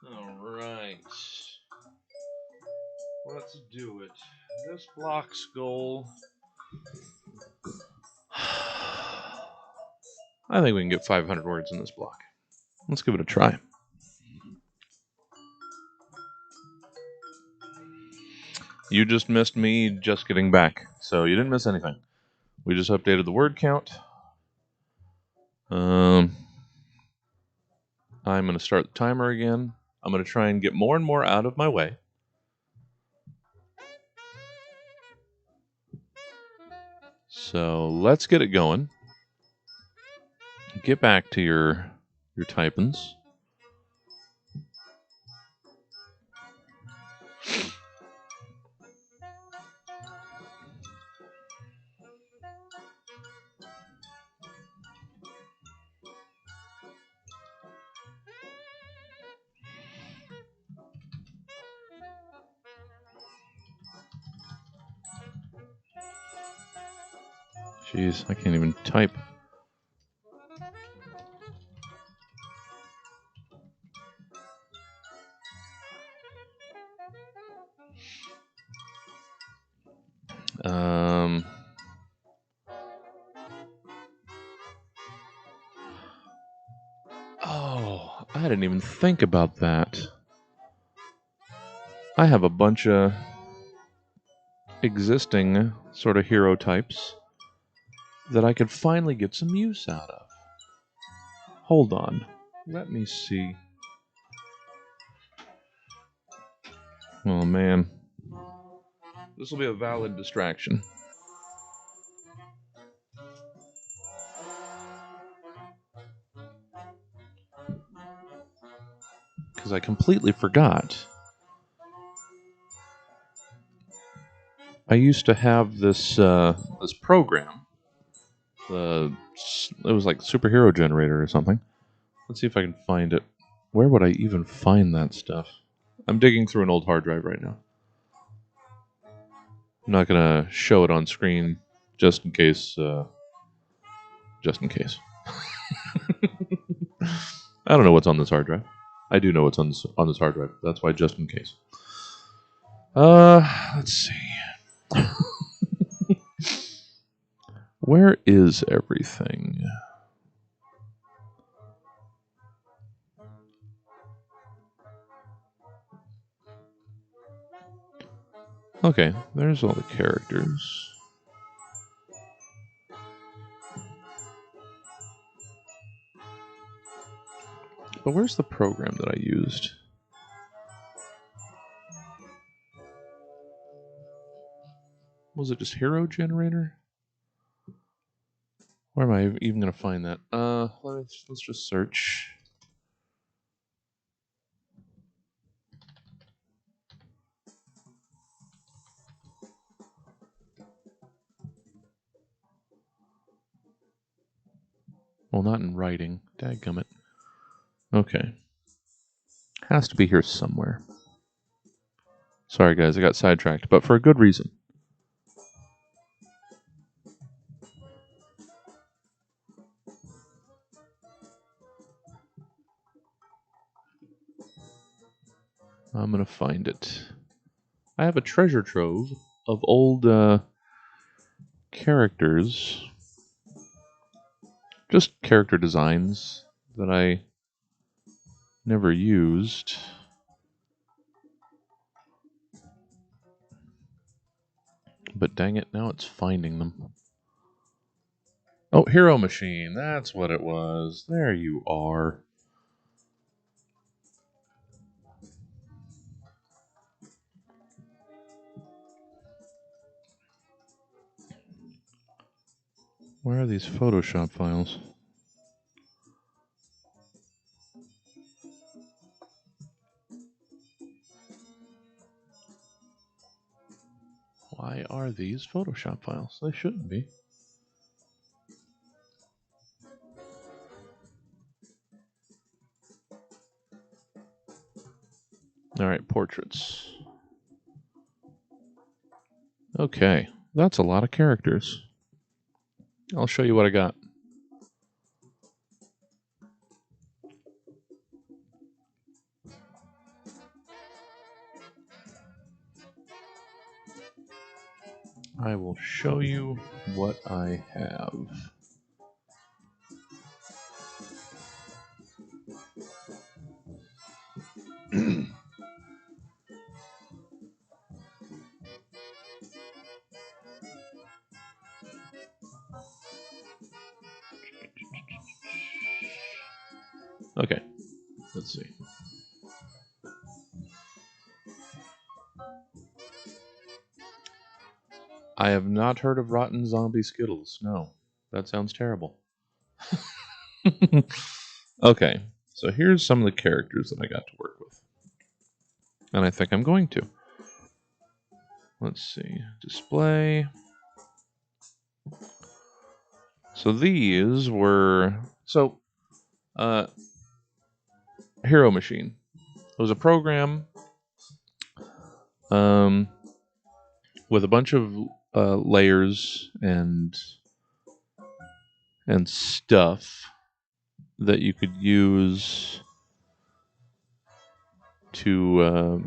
S2: All right. Let's do it. This block's goal. I think we can get 500 words in this block. Let's give it a try. You just missed me just getting back, so you didn't miss anything. We just updated the word count. I'm going to start the timer again. I'm going to try and get more and more out of my way. So let's get it going. Get back to your typings. Jeez, I can't even type. Oh, I didn't even think about that. I have a bunch of existing sort of hero types that I could finally get some use out of. Hold on. Let me see. Oh, man. This will be a valid distraction. Because I completely forgot. I used to have this this program. It was like Superhero Generator or something. Let's see if I can find it. Where would I even find that stuff? I'm digging through an old hard drive right now. I'm not gonna show it on screen just in case. Just in case. I don't know what's on this hard drive. I do know what's on this hard drive. That's why just in case. Let's see. Where is everything? Okay, there's all the characters. But where's the program that I used? Was it just Hero Generator? Where am I even going to find that? Let's just search. Well, not in writing. Dadgummit. Okay. Has to be here somewhere. Sorry, guys, I got sidetracked, but for a good reason. I'm going to find it. I have a treasure trove of old characters. Just character designs that I never used. But dang it, now it's finding them. Oh, Hero Machine. That's what it was. There you are. Where are these Photoshop files? Why are these Photoshop files? They shouldn't be. Alright, portraits. Okay, that's a lot of characters. I'll show you what I got. I will show you what I have. Okay, let's see. I have not heard of Rotten Zombie Skittles. No, that sounds terrible. Okay, so here's some of the characters that I got to work with. And I think I'm going to. Let's see. Display. So these were. So, Hero Machine. It was a program um, with a bunch of layers and stuff that you could use to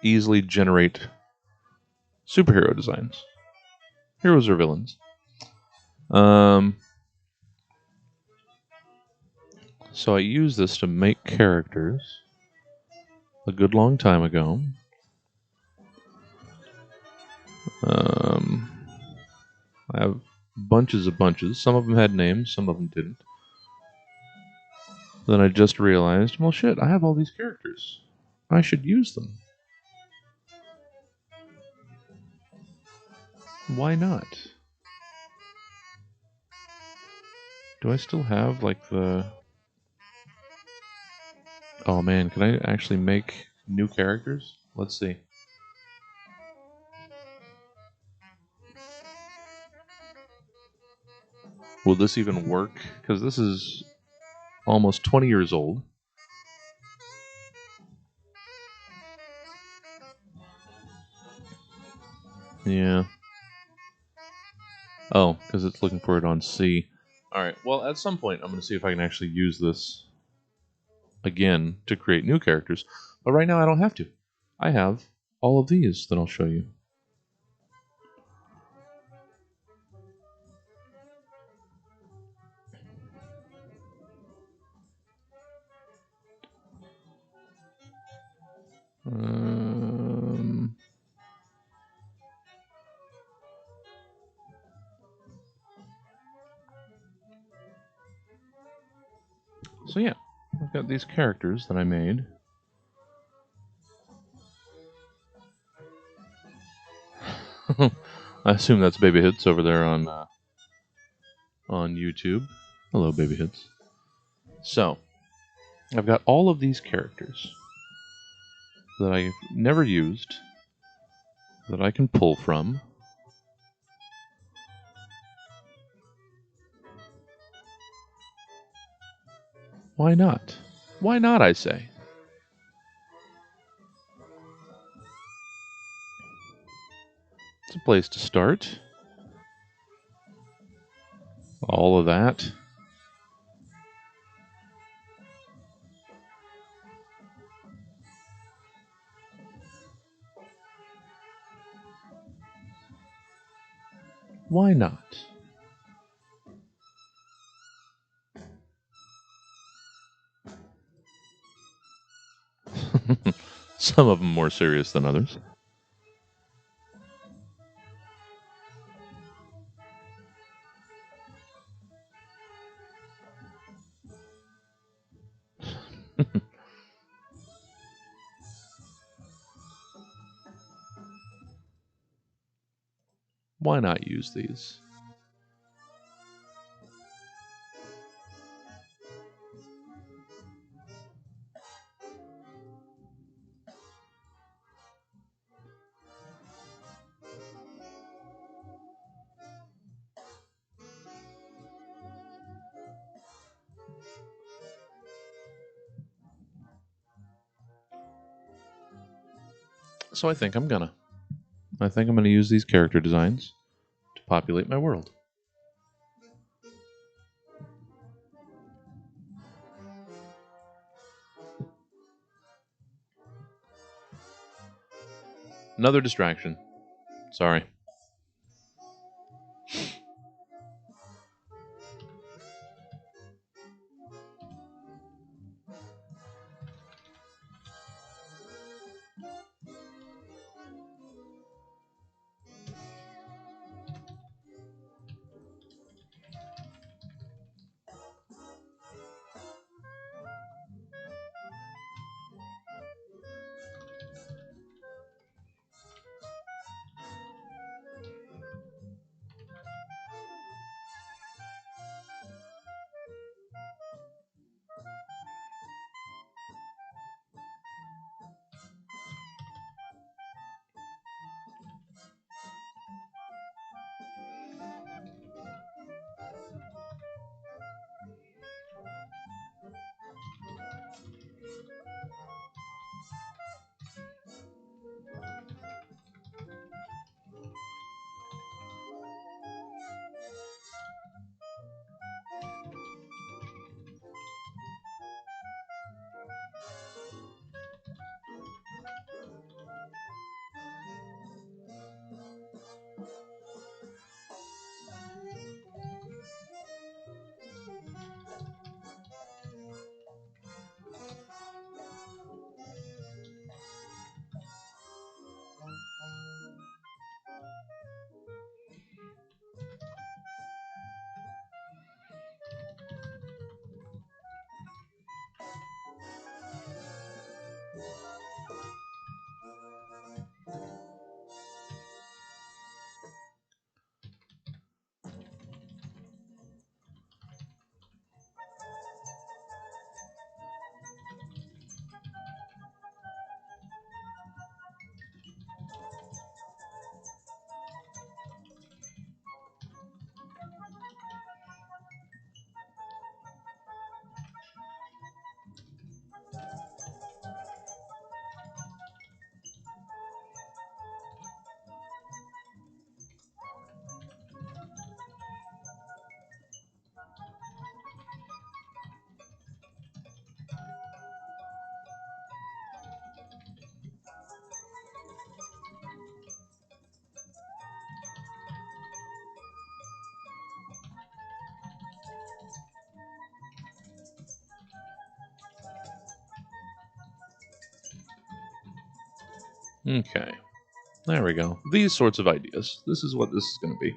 S2: easily generate superhero designs, heroes or villains. So I used this to make characters a good long time ago. I have bunches of bunches. Some of them had names, some of them didn't. Then I just realized, well, shit, I have all these characters. I should use them. Why not? Do I still have, like, the... Oh, man, can I actually make new characters? Let's see. Will this even work? Because this is almost 20 years old. Yeah. Oh, because it's looking for it on C. Alright, well, at some point, I'm going to see if I can actually use this again to create new characters. But right now, I don't have to. I have all of these that I'll show you. Um, got these characters that I made. I assume that's Baby Hits over there on YouTube. Hello, Baby Hits. So, I've got all of these characters that I've never used that I can pull from. Why not? Why not, I say? It's a place to start. All of that. Why not? Some of them more serious than others. Why not use these? So I think I'm gonna use these character designs to populate my world. Another distraction. Sorry. Okay. There we go. These sorts of ideas. This is what this is going to be.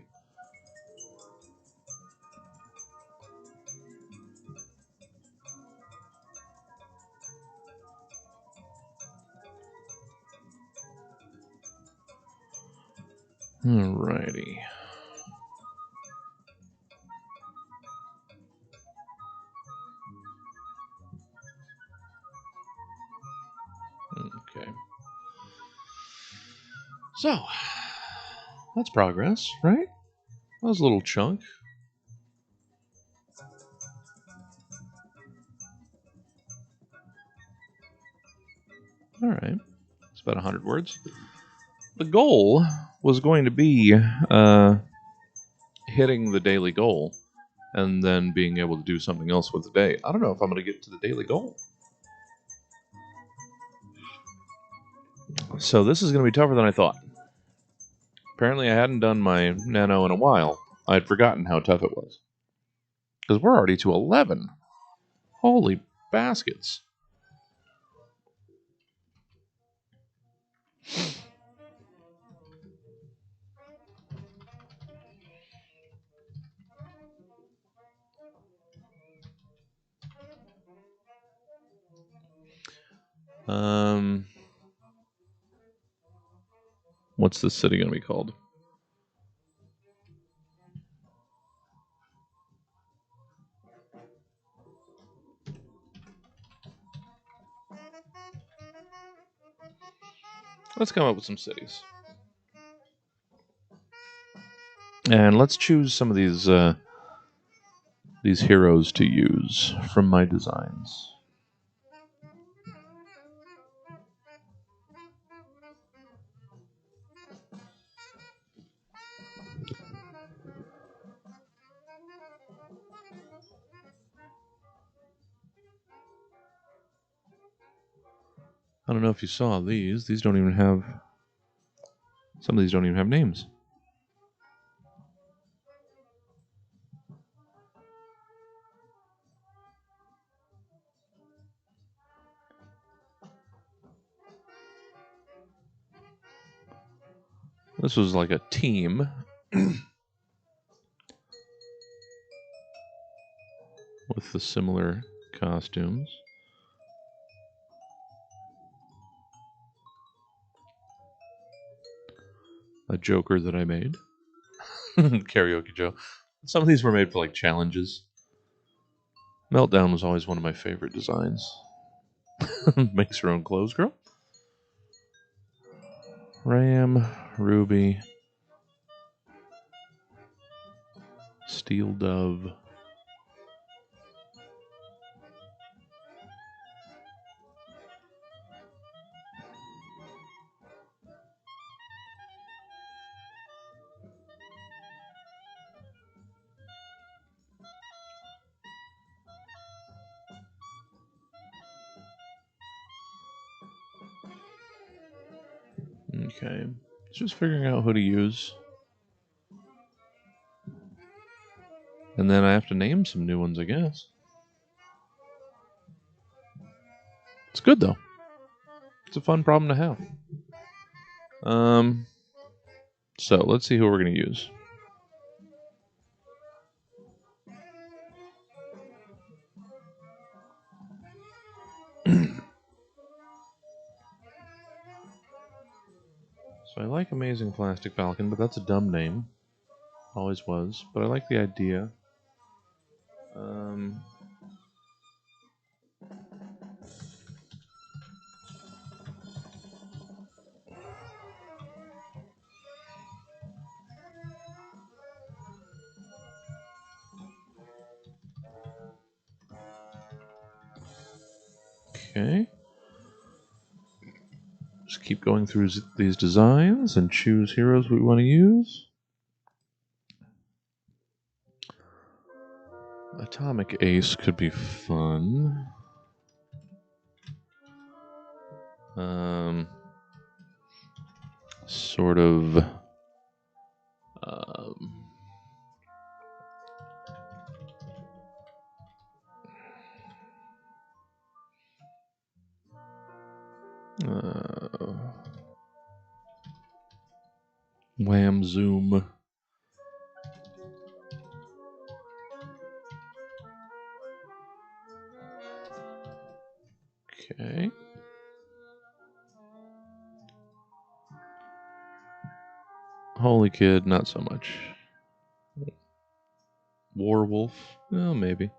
S2: Alrighty. Okay. So, that's progress, right? That was a little chunk. Alright. It's about 100 words. The goal was going to be hitting the daily goal and then being able to do something else with the day. I don't know if I'm going to get to the daily goal. So this is going to be tougher than I thought. Apparently I hadn't done my nano in a while. I'd forgotten how tough it was. Because we're already to 11. Holy baskets. What's this city going to be called? Let's come up with some cities. And let's choose some of these heroes to use from my designs. I don't know if you saw these. These don't even have... Some of these don't even have names. This was like a team. With the similar costumes. A Joker that I made. Karaoke Joe. Some of these were made for like challenges. Meltdown was always one of my favorite designs. Makes her own clothes, girl. Ram, Ruby, Steel Dove. Okay. Just figuring out who to use. And then I have to name some new ones, I guess. It's good, though. It's a fun problem to have. So, let's see who we're going to use. So I like Amazing Plastic Falcon, but that's a dumb name. Always was. But I like the idea. Okay. Just keep going through these designs and choose heroes we want to use. Atomic Ace could be fun. Sort of. Wham Zoom. Okay. Holy Kid, not so much. Warwolf, well, maybe.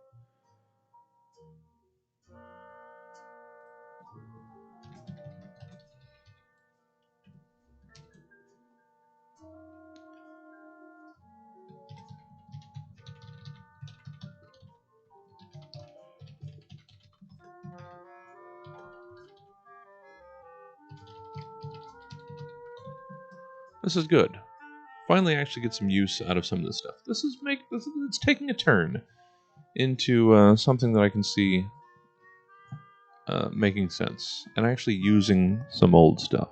S2: This is good. Finally, actually get some use out of some of this stuff. It's taking a turn into something that I can see making sense and actually using some old stuff.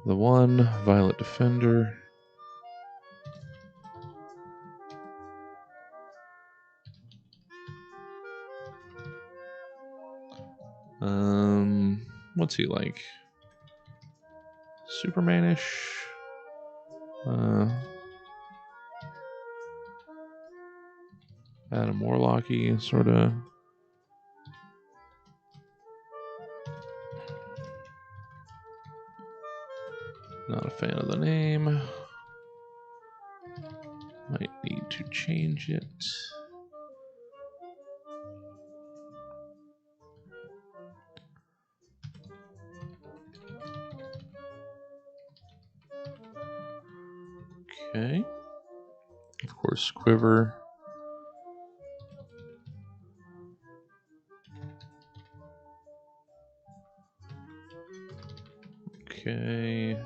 S2: The one Violet Defender. What's he like? Supermanish. Adam Warlocky, sort of. Not a fan of the name. Might need to change it. Okay. Of course, Quiver. Okay.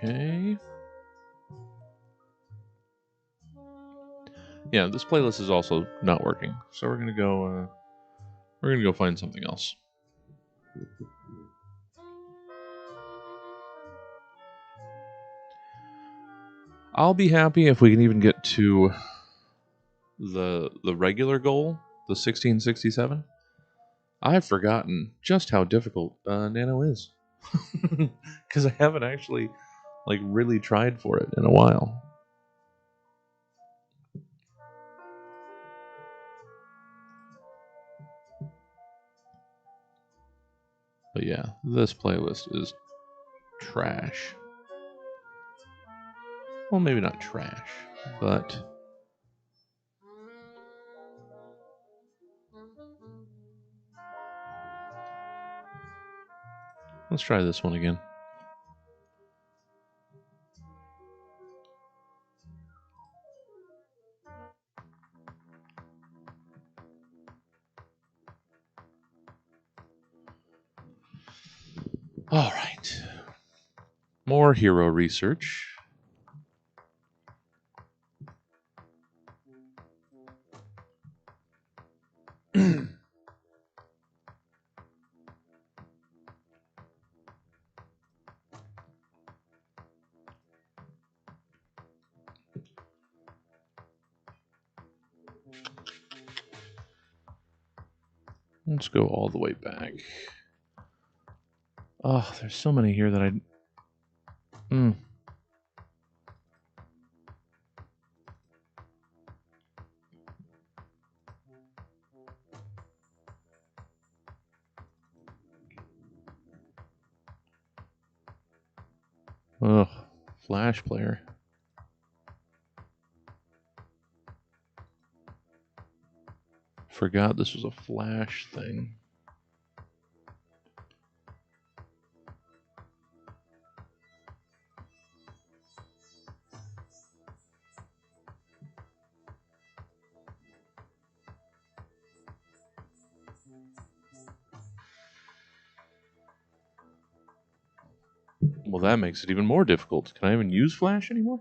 S2: Okay. Yeah, this playlist is also not working, so we're gonna go. We're gonna go find something else. I'll be happy if we can even get to the regular goal, the 1667. I've forgotten just how difficult Nano is, because I haven't actually really tried for it in a while. But yeah, this playlist is trash. Well, maybe not trash, but let's try this one again. All right. More hero research. Let's go all the way back. Oh, there's so many here that I... Ugh, Flash player. Forgot this was a Flash thing. Well, that makes it even more difficult. Can I even use Flash anymore?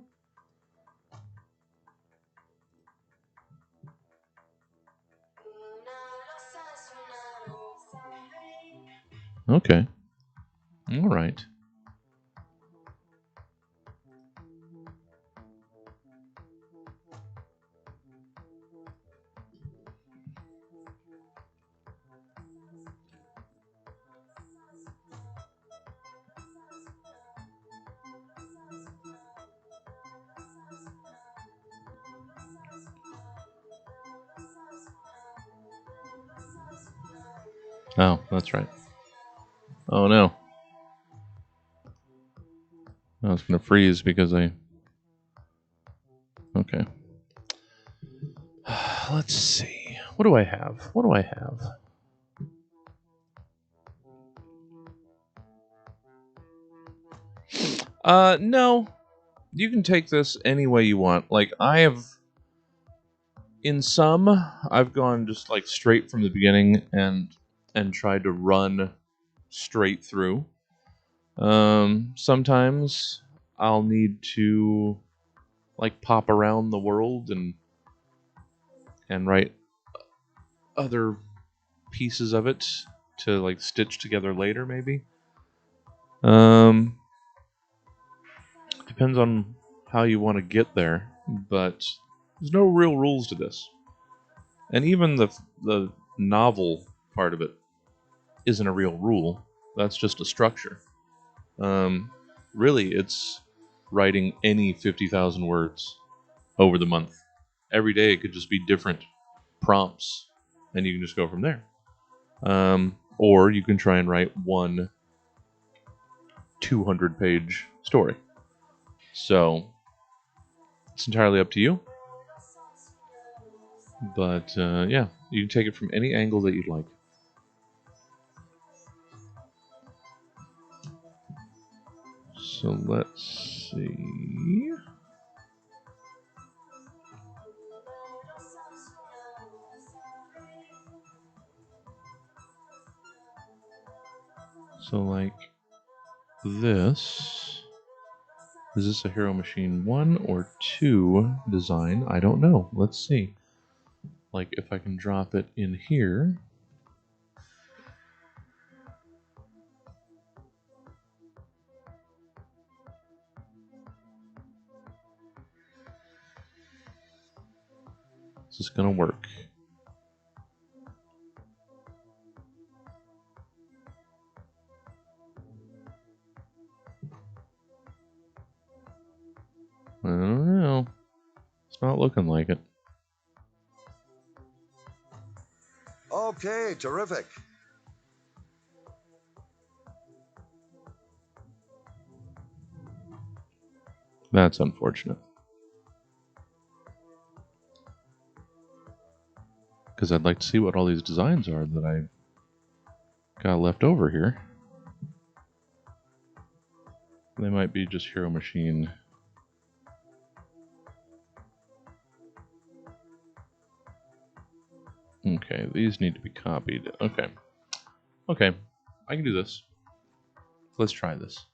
S2: Okay. All right. Oh, that's right. Oh no. I was going to freeze because I... Okay. Let's see. What do I have? What do I have? No. You can take this any way you want. Like, I have... In some, I've gone just, like, straight from the beginning and tried to run straight through. Sometimes I'll need to, like, pop around the world and write other pieces of it to, like, stitch together later, maybe. Depends on how you want to get there, but there's no real rules to this. And even the novel part of it isn't a real rule. That's just a structure. Um, really, it's writing any 50,000 words over the month. Every day it could just be different prompts, and you can just go from there. Or you can try and write one 200-page story. So it's entirely up to you. But yeah, you can take it from any angle that you'd like. So let's see. So, like this. Is this a Hero Machine 1 or 2 design? I don't know. Let's see. Like, if I can drop it in here. Is this going to work? I don't know. It's not looking like it.
S3: Okay, terrific.
S2: That's unfortunate. Because I'd like to see what all these designs are that I got left over here. They might be just Hero Machine. Okay, these need to be copied. Okay. Okay, I can do this. Let's try this.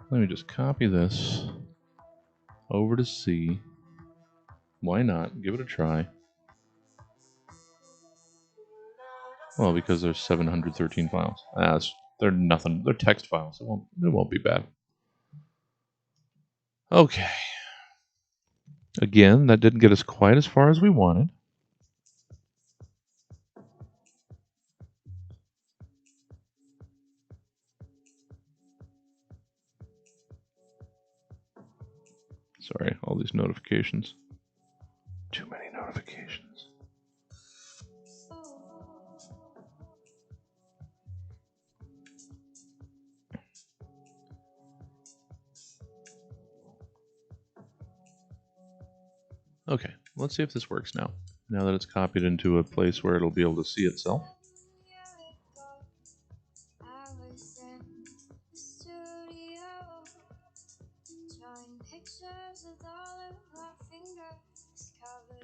S2: Let me just copy this over to C. Why not? Give it a try. Well, because there's 713 files. They're nothing. They're text files. It won't be bad. Okay. Again, that didn't get us quite as far as we wanted. Sorry, all these notifications. Too many notifications. Okay, let's see if this works now. Now that it's copied into a place where it'll be able to see itself.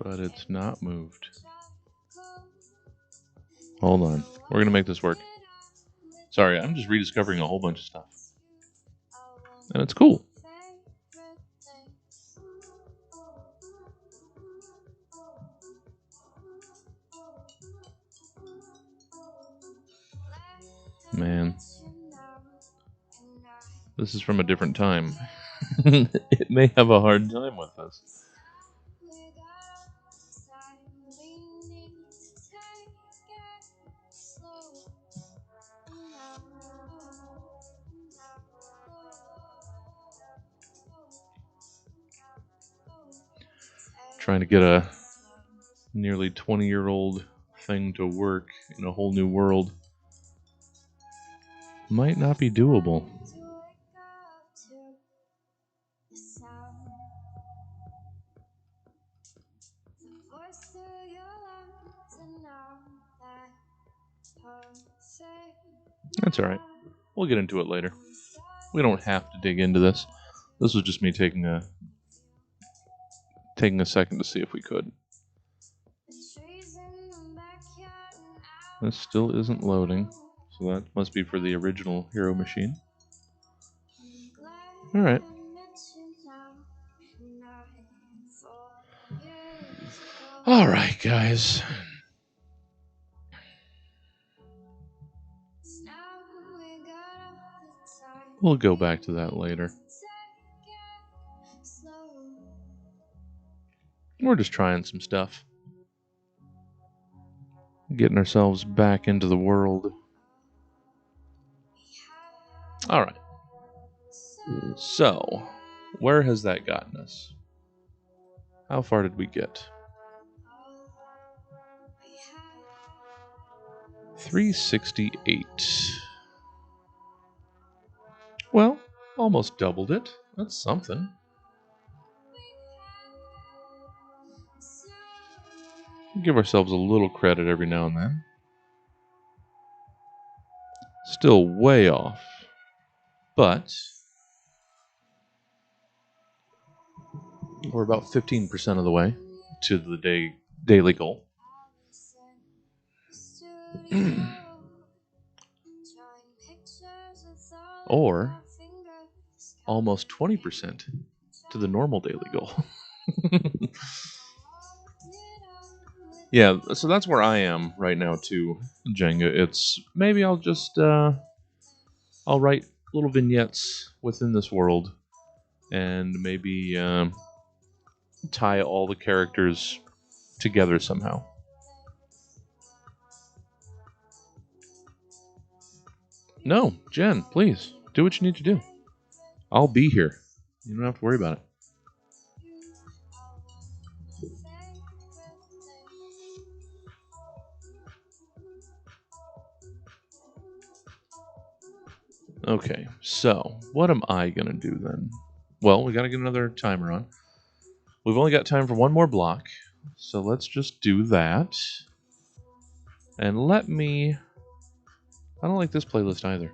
S2: But it's not moved. Hold on. We're going to make this work. Sorry, I'm just rediscovering a whole bunch of stuff. And it's cool. Man. This is from a different time. It may have a hard time with this. Trying to get a nearly 20-year-old thing to work in a whole new world might not be doable. That's alright. We'll get into it later. We don't have to dig into this. This was just me taking a second to see if we could. This still isn't loading, so that must be for the original Hero Machine. Alright. Alright, guys. We'll go back to that later. We're just trying some stuff. Getting ourselves back into the world. Alright. So, where has that gotten us? How far did we get? 368. Well, almost doubled it. That's something. Give ourselves a little credit every now and then. Still way off. But we're about 15% of the way to the daily goal. Or almost 20% to the normal daily goal. Yeah, so that's where I am right now too, Jenga. It's maybe I'll just I'll write little vignettes within this world and maybe tie all the characters together somehow. No, Jen, please do what you need to do. I'll be here. You don't have to worry about it. Okay, so what am I going to do then? Well, we got to get another timer on. We've only got time for one more block, so let's just do that. And let me... I don't like this playlist either.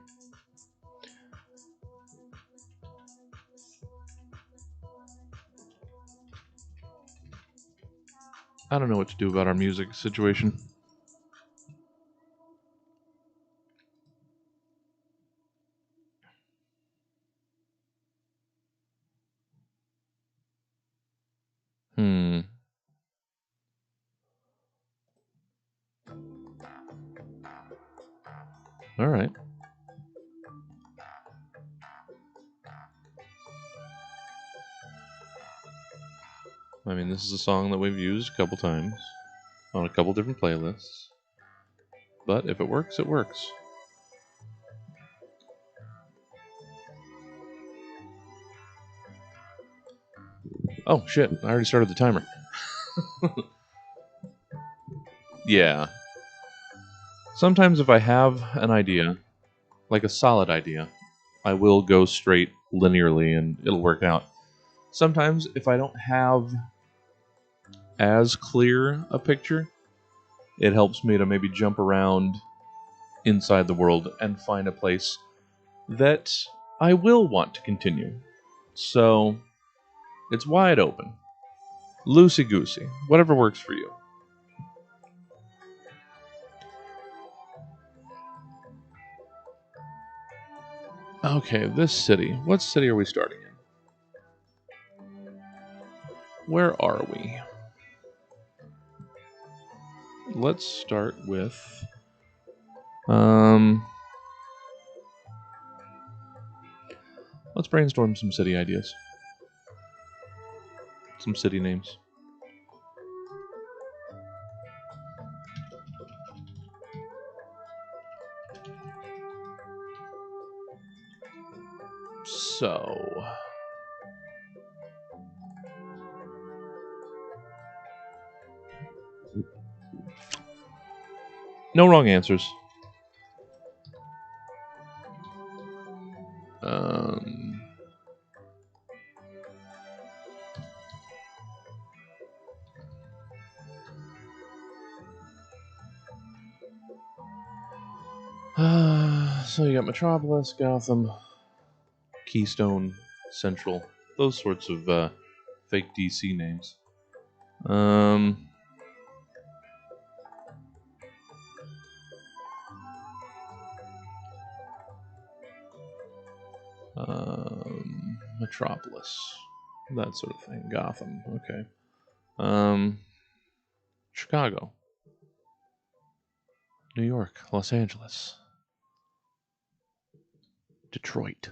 S2: I don't know what to do about our music situation. All right. I mean, this is a song that we've used a couple times on a couple different playlists. But if it works, it works. Oh, shit. I already started the timer. Yeah. Sometimes if I have an idea, like a solid idea, I will go straight linearly and it'll work out. Sometimes if I don't have as clear a picture, it helps me to maybe jump around inside the world and find a place that I will want to continue. So, it's wide open. Loosey-goosey. Whatever works for you. Okay, this city. What city are we starting in? Where are we? Let's start with... let's brainstorm some city ideas. Some city names. So... No wrong answers. Um, so you got Metropolis, Gotham, Keystone, Central, those sorts of fake DC names. Um, Metropolis, that sort of thing. Gotham, okay. Chicago, New York, Los Angeles, Detroit.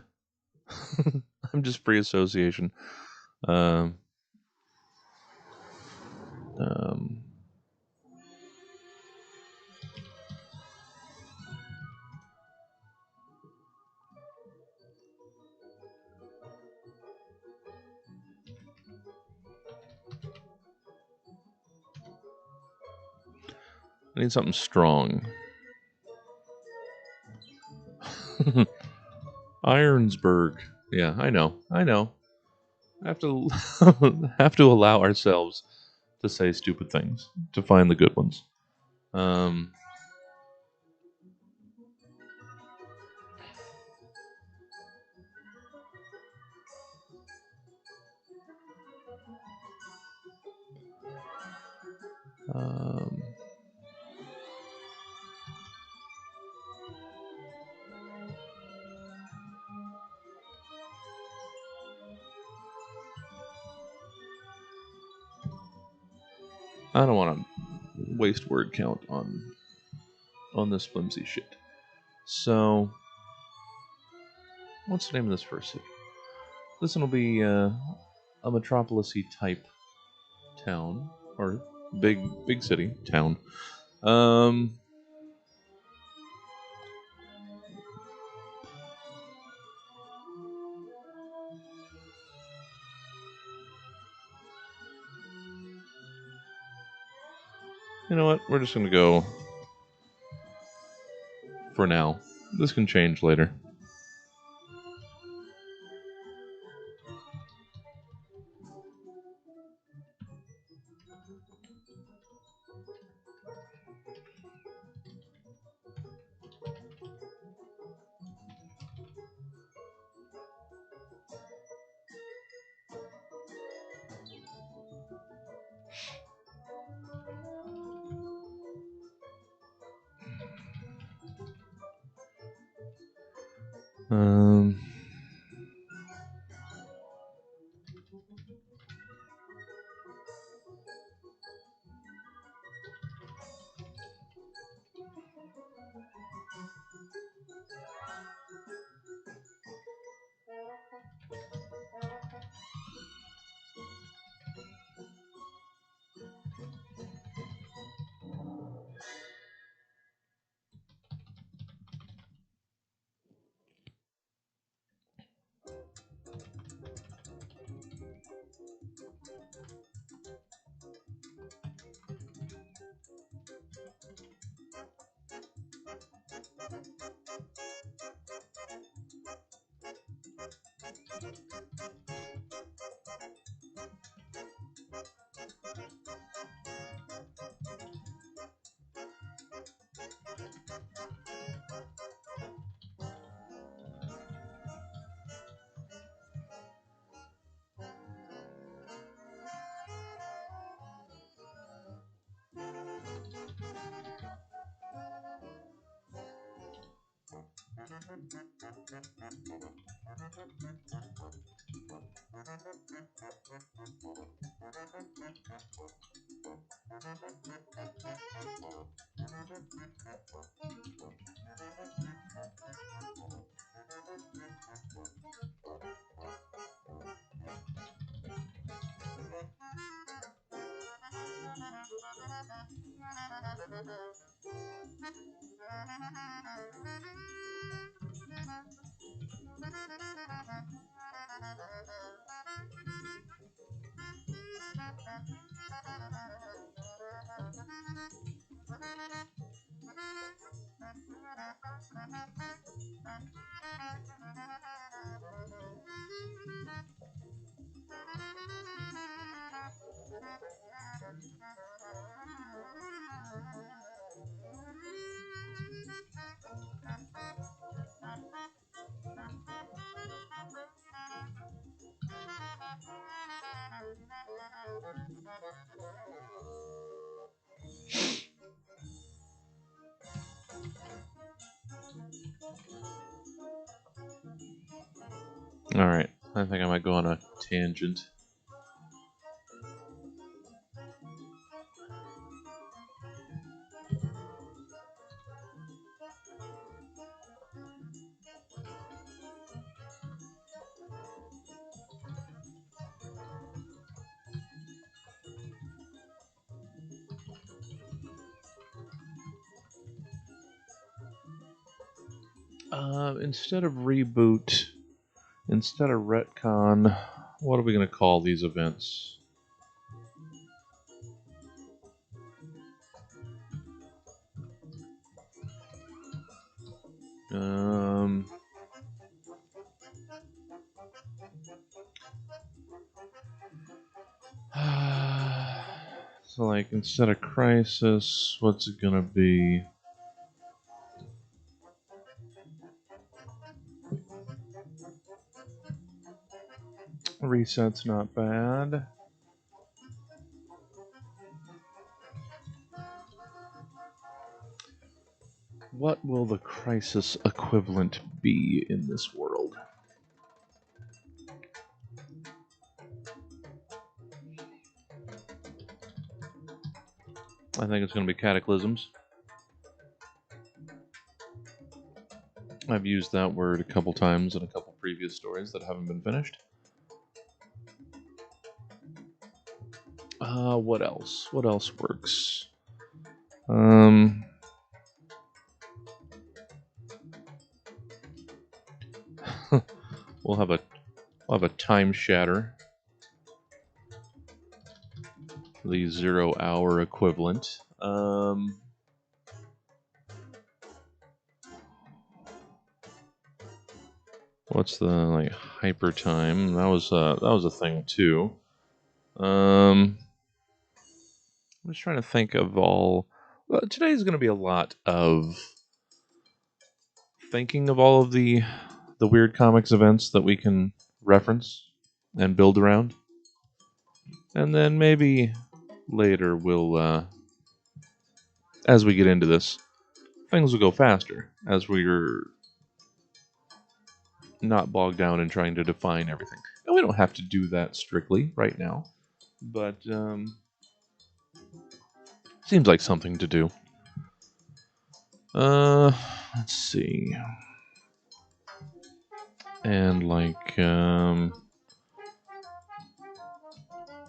S2: I'm just free association. Um, um, I need something strong. Ironsburg. Yeah, I know. I know. I have to have to allow ourselves to say stupid things to find the good ones. Um, um, I don't want to waste word count on this flimsy shit. So, what's the name of this first city? This one will be a metropolis-y type town or big city town. Um, you know what? We're just gonna go for now. This can change later. Um, Alright, I think I might go on a tangent. Instead of reboot, instead of retcon, what are we going to call these events? So, like, instead of crisis, what's it gonna be? Reset's not bad. What will the crisis equivalent be in this world? I think it's going to be cataclysms. I've used that word a couple times in a couple previous stories that haven't been finished. What else? What else works? We'll have a time shatter. The 0 hour equivalent. What's the like hyper time? That was a thing too. I'm just trying to think of all. Well, today's going to be a lot of thinking of all of the weird comics events that we can reference and build around, and then maybe later we'll, as we get into this, things will go faster as we're not bogged down in trying to define everything. And we don't have to do that strictly right now, but seems like something to do. Let's see. And like,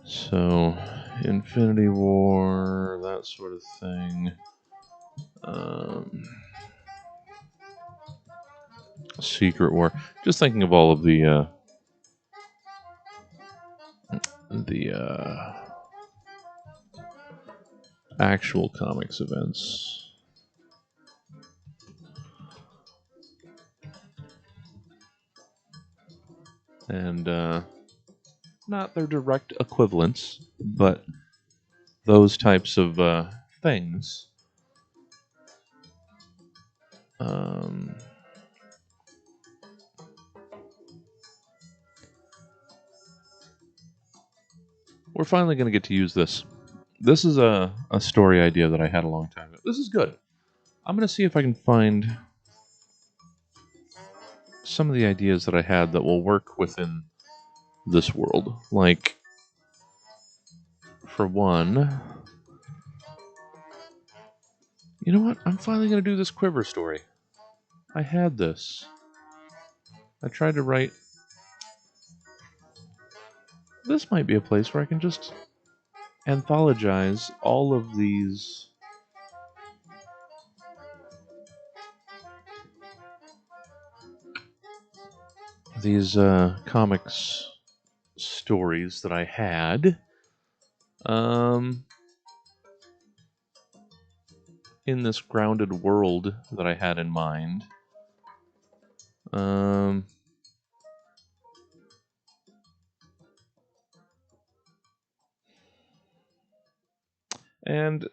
S2: so Infinity War, that sort of thing. Secret War. Just thinking of all of the actual comics events. And not their direct equivalents, but those types of things. We're finally going to get to use this. This is a story idea that I had a long time ago. This is good. I'm going to see if I can find some of the ideas that I had that will work within this world. Like, for one, you know what? I'm finally going to do this Quiver story. I had this. I tried to write. This might be a place where I can just anthologize all of these comics stories that I had in this grounded world that I had in mind. Um, and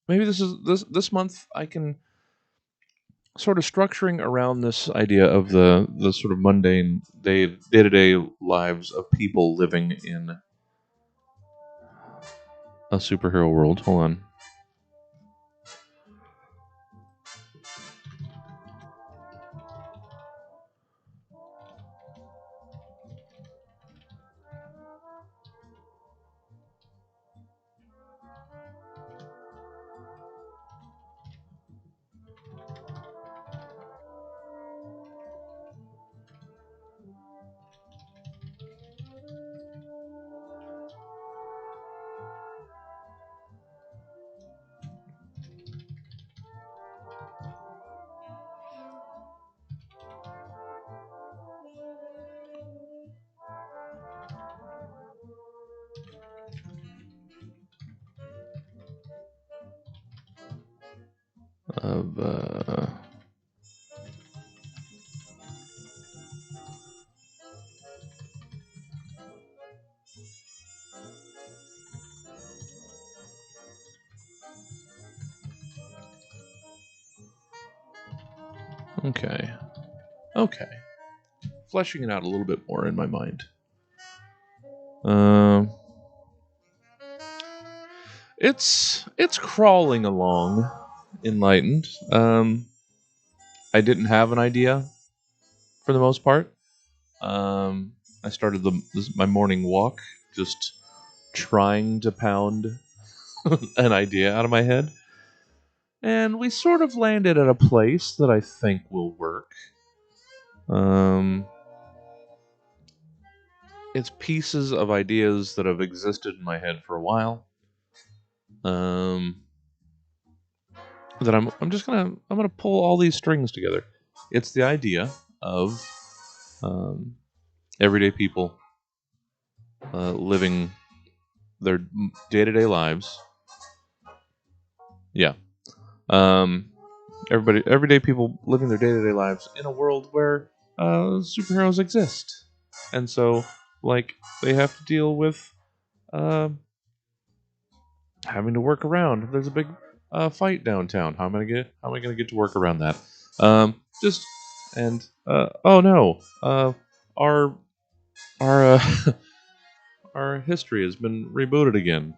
S2: maybe this month I can sort of structuring around this idea of the sort of mundane day to day lives of people living in a superhero world. Hold on. Of okay, okay, fleshing it out a little bit more in my mind. Um, it's crawling along, enlightened. I didn't have an idea for the most part. I started my morning walk just trying to pound an idea out of my head, and we sort of landed at a place that I think will work. Um, it's pieces of ideas that have existed in my head for a while. That I'm gonna pull all these strings together. It's the idea of um, everyday people living their day to day lives. Yeah. Um, everyday people living their day to day lives in a world where superheroes exist, and so like they have to deal with uh, having to work around. There's a big fight downtown. How am I gonna get to work around that? Just and oh no, our our our history has been rebooted again.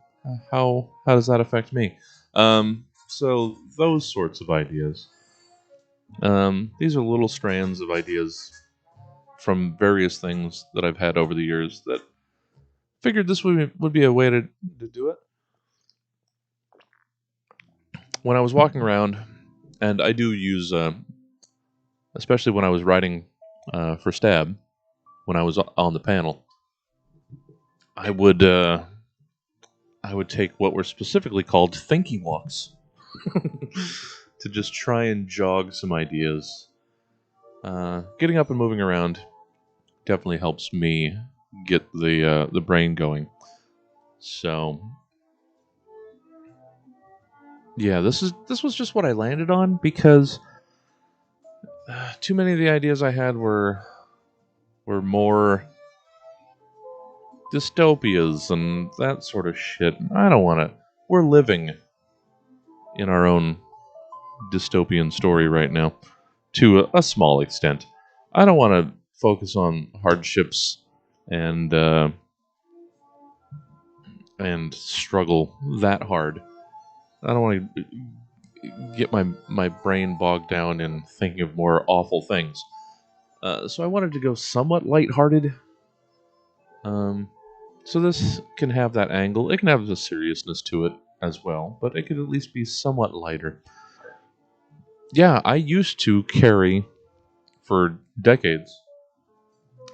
S2: How does that affect me? So those sorts of ideas. These are little strands of ideas from various things that I've had over the years that figured this would be a way to do it. When I was walking around, and I do use, especially when I was writing for Stab, when I was on the panel, I would uh, I would take what were specifically called thinking walks to just try and jog some ideas. Getting up and moving around definitely helps me get the brain going. So yeah, this was just what I landed on because too many of the ideas I had were more dystopias and that sort of shit. I don't want to. We're living in our own dystopian story right now, to a small extent. I don't want to focus on hardships and and struggle that hard. I don't want to get my brain bogged down in thinking of more awful things. So I wanted to go somewhat lighthearted. Um, so this can have that angle. It can have the seriousness to it as well, but it could at least be somewhat lighter. Yeah, I used to carry for decades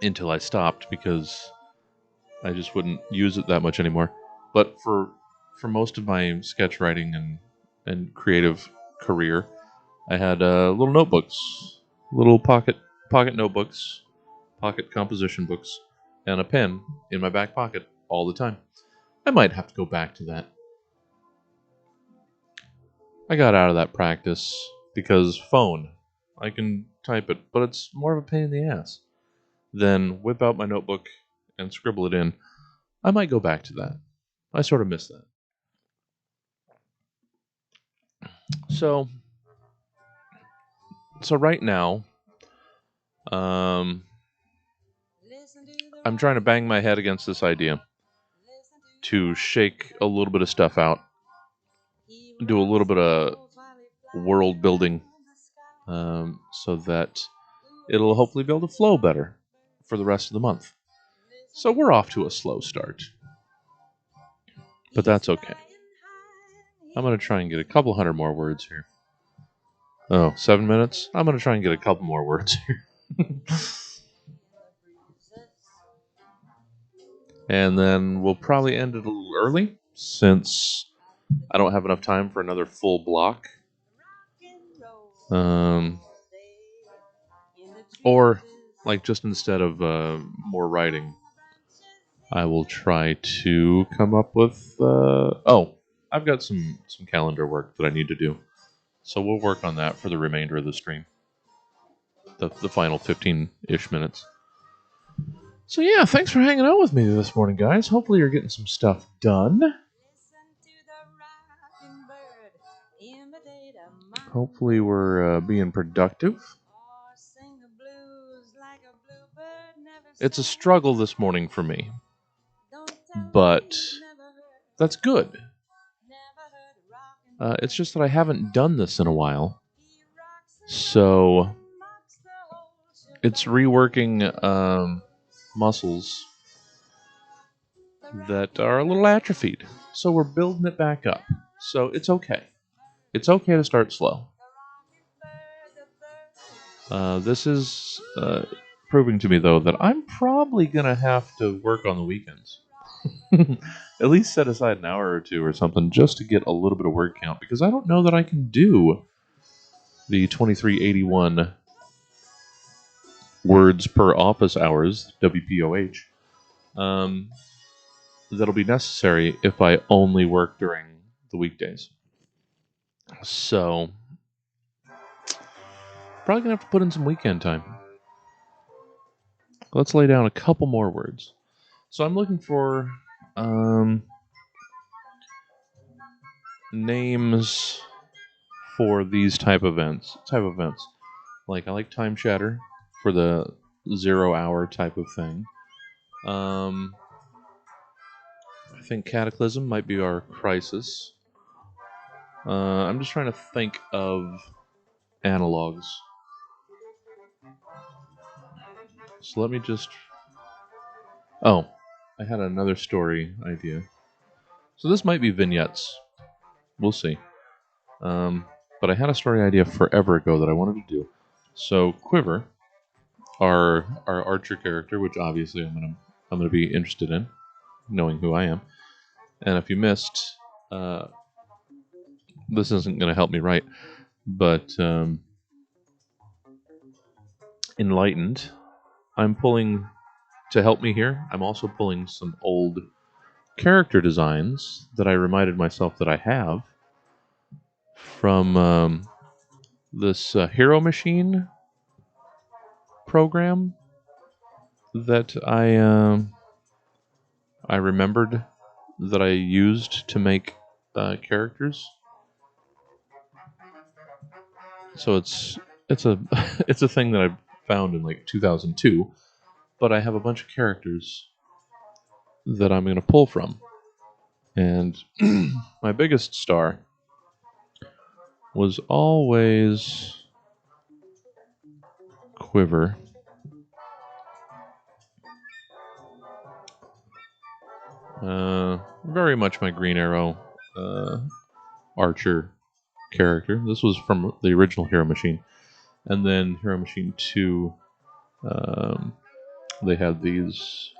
S2: until I stopped because I just wouldn't use it that much anymore. But for most of my sketch writing and creative career, I had little notebooks, little pocket notebooks, pocket composition books, and a pen in my back pocket all the time. I might have to go back to that. I got out of that practice because phone. I can type it, but it's more of a pain in the ass than whip out my notebook and scribble it in. I might go back to that. I sort of miss that. So right now, I'm trying to bang my head against this idea to shake a little bit of stuff out, do a little bit of world building, so that it'll hopefully be able to flow better for the rest of the month. So we're off to a slow start, but that's okay. I'm going to try and get a couple hundred more words here. Oh, 7 minutes? I'm going to try and get a couple more words here. And then we'll probably end it a little early, since I don't have enough time for another full block. Or, like, just instead of more writing, I will try to come up with... I've got some calendar work that I need to do. So we'll work on that for the remainder of the stream. The final 15-ish minutes. So yeah, thanks for hanging out with me this morning, guys. Hopefully you're getting some stuff done. Hopefully we're being productive. It's a struggle this morning for me, but that's good. It's just that I haven't done this in a while, so it's reworking muscles that are a little atrophied. So we're building it back up. So it's okay. It's okay to start slow. This is proving to me, though, that I'm probably going to have to work on the weekends. At least set aside an hour or two or something just to get a little bit of word count, because I don't know that I can do the 2381 words per office hours, WPOH, that'll be necessary if I only work during the weekdays. So, probably going to have to put in some weekend time. Let's lay down a couple more words. So I'm looking for names for these type events. Like, I like Time Shatter for the 0 hour type of thing. I think Cataclysm might be our crisis. I'm just trying to think of analogs. So let me just... Oh, I had another story idea. So this might be vignettes. We'll see. But I had a story idea forever ago that I wanted to do. So Quiver, our archer character, which obviously I'm gonna be interested in, knowing who I am. And if you missed, this isn't gonna help me write, but Enlightened, I'm pulling to help me here. I'm also pulling some old character designs that I reminded myself that I have from this Hero Machine program that I remembered that I used to make characters. So it's a it's a thing that I found in like 2002, but I have a bunch of characters that I'm going to pull from. And my biggest star was always Quiver. Very much my Green Arrow archer character. This was from the original Hero Machine. And then Hero Machine 2, they had these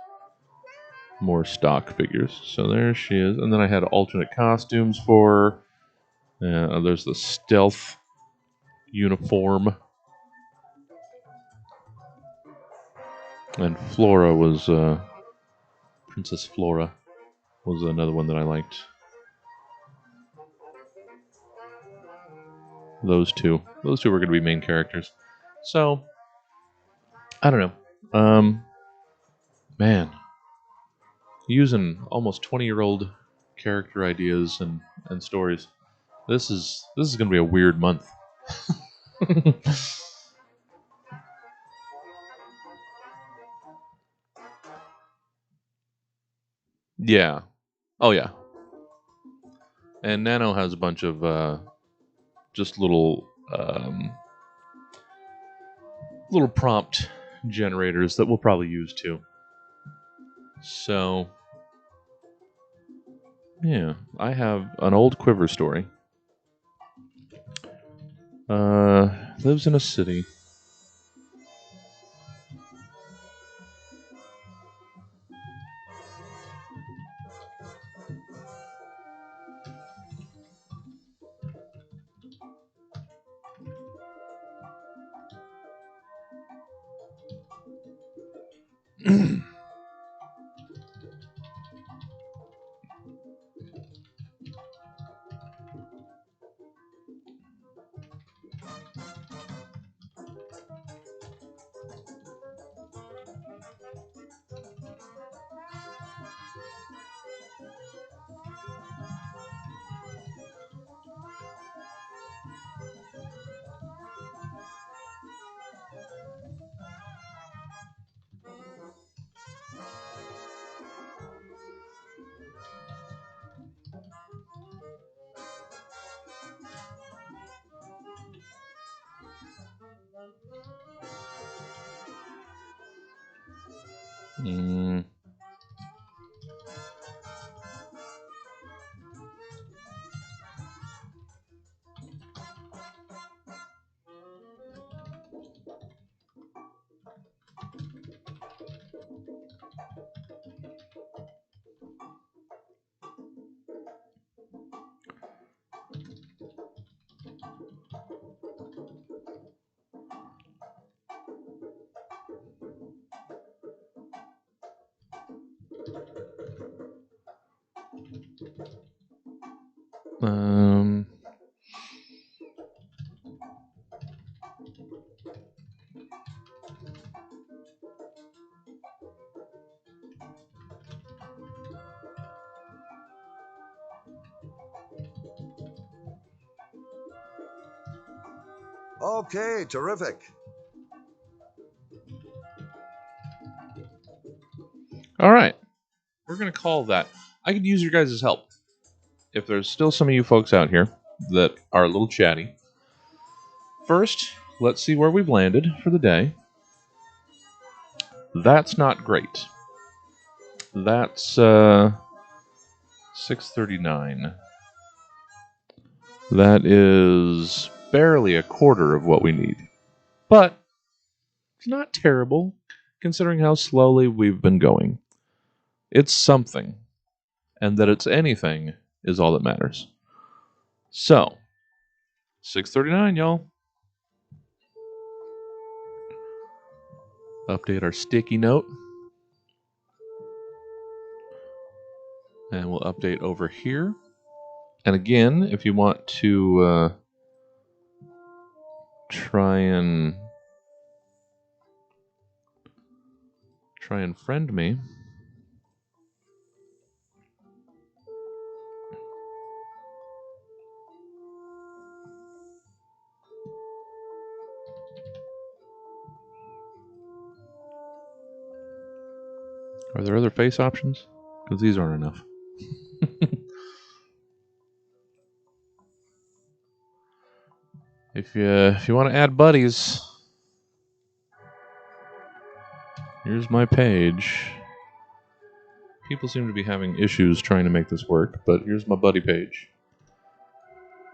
S2: more stock figures. So there she is. And then I had alternate costumes for her. There's the stealth uniform. And Flora was... Princess Flora was another one that I liked. Those two were going to be main characters. So, I don't know. Man, using almost 20-year-old character ideas and stories. This is going to be a weird month. Yeah. Oh yeah. And Nano has a bunch of just little prompt generators that we'll probably use too. So yeah, I have an old Quiver story. Lives in a city. Mm, um.
S3: Okay, terrific.
S2: All right. We're gonna call that. I could use your guys' help. If there's still some of you folks out here that are a little chatty. First, let's see where we've landed for the day. That's not great. That's 639. That is barely a quarter of what we need. But it's not terrible, considering how slowly we've been going. It's something. And that it's anything is all that matters. So, 639, y'all. Update our sticky note. And we'll update over here. And again, if you want to try and friend me, are there other face options? Because these aren't enough. If you want to add buddies, here's my page. People seem to be having issues trying to make this work, but here's my buddy page.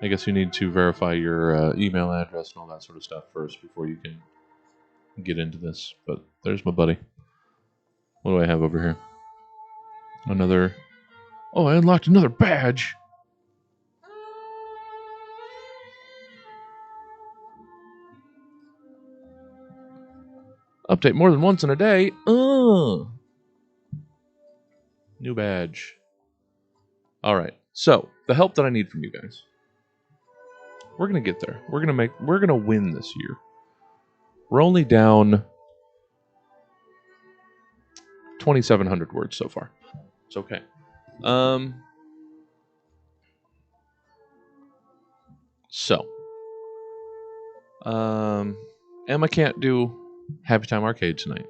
S2: I guess you need to verify your email address and all that sort of stuff first before you can get into this. But there's my buddy. What do I have over here? Another. Oh, I unlocked another badge. Update more than once in a day. New badge. All right. So the help that I need from you guys. We're gonna get there. We're gonna win this year. We're only down 2,700 words so far. It's okay. So, Emma can't do Happy Time Arcade tonight.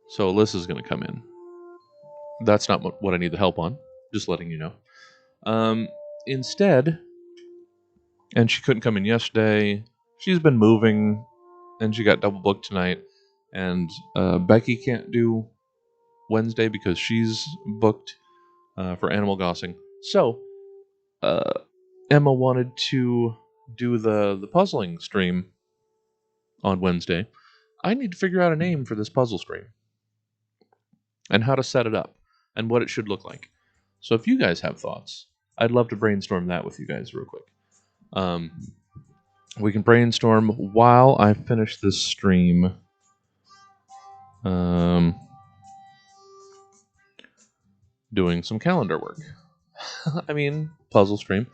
S2: So Alyssa's going to come in. That's not what I need the help on. Just letting you know. Instead, and she couldn't come in yesterday. She's been moving, and she got double booked tonight. And Becky can't do Wednesday because she's booked for Animal Gossing. So, Emma wanted to do the puzzling stream on Wednesday. I need to figure out a name for this puzzle stream and how to set it up and what it should look like. So if you guys have thoughts, I'd love to brainstorm that with you guys real quick. We can brainstorm while I finish this stream. Doing some calendar work. I mean, puzzle stream.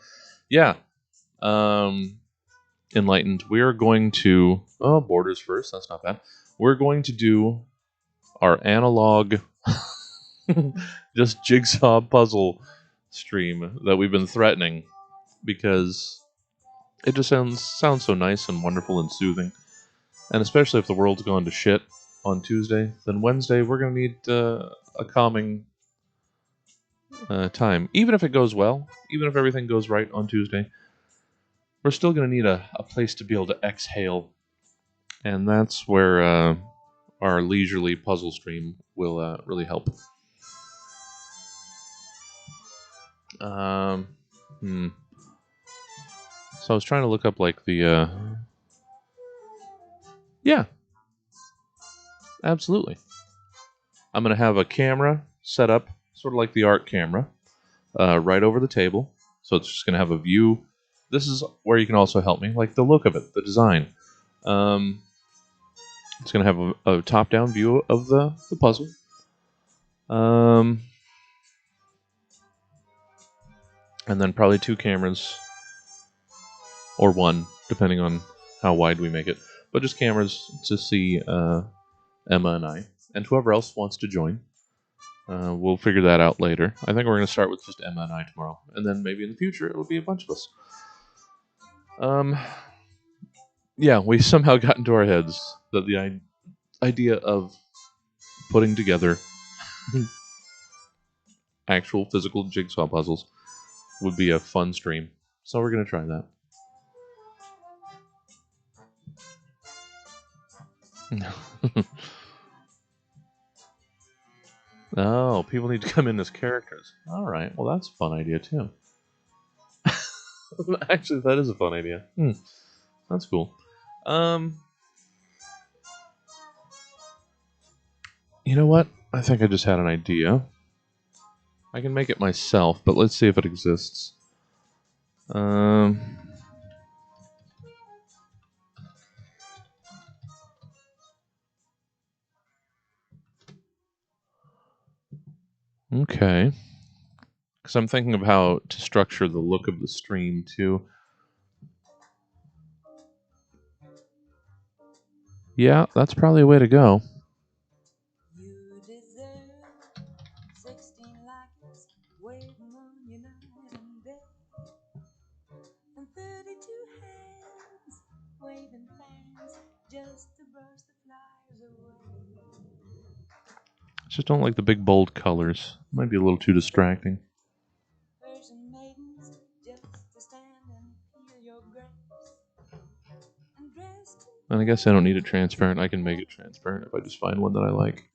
S2: Yeah. Enlightened. We're going to... Oh, borders first. That's not bad. We're going to do our analog just jigsaw puzzle stream that we've been threatening because it just sounds so nice and wonderful and soothing. And especially if the world's gone to shit on Tuesday, then Wednesday we're going to need a calming time. Even if it goes well, even if everything goes right on Tuesday, we're still going to need a place to be able to exhale. And that's where our leisurely puzzle stream will really help. So I was trying to look up like the... Yeah. Absolutely. I'm going to have a camera set up, sort of like the art camera, right over the table. So it's just going to have a view. This is where you can also help me, like the look of it, the design. It's going to have a top-down view of the puzzle. And then probably two cameras, or one, depending on how wide we make it. But just cameras to see Emma and I, and whoever else wants to join. We'll figure that out later. I think we're going to start with just Emma and I tomorrow. And then maybe in the future, it'll be a bunch of us. Yeah, we somehow got into our heads that the idea of putting together actual physical jigsaw puzzles would be a fun stream. So we're going to try that. Oh, people need to come in as characters. All right, well that's a fun idea too. Actually, that is a fun idea. That's cool. You know what? I think I just had an idea. I can make it myself, but let's see if it exists. Okay. Because I'm thinking of how to structure the look of the stream too. Yeah, that's probably a way to go.
S4: You deserve 16 likes waiting on you night and day, and 32 hands waving fans just to brush the flies away.
S2: I just don't like the big bold colors. Might be a little too distracting.
S4: Persian maidens just to stand and peel your grapes, and dressed
S2: And I guess I don't need it transparent. I can make it transparent if I just find one that I like.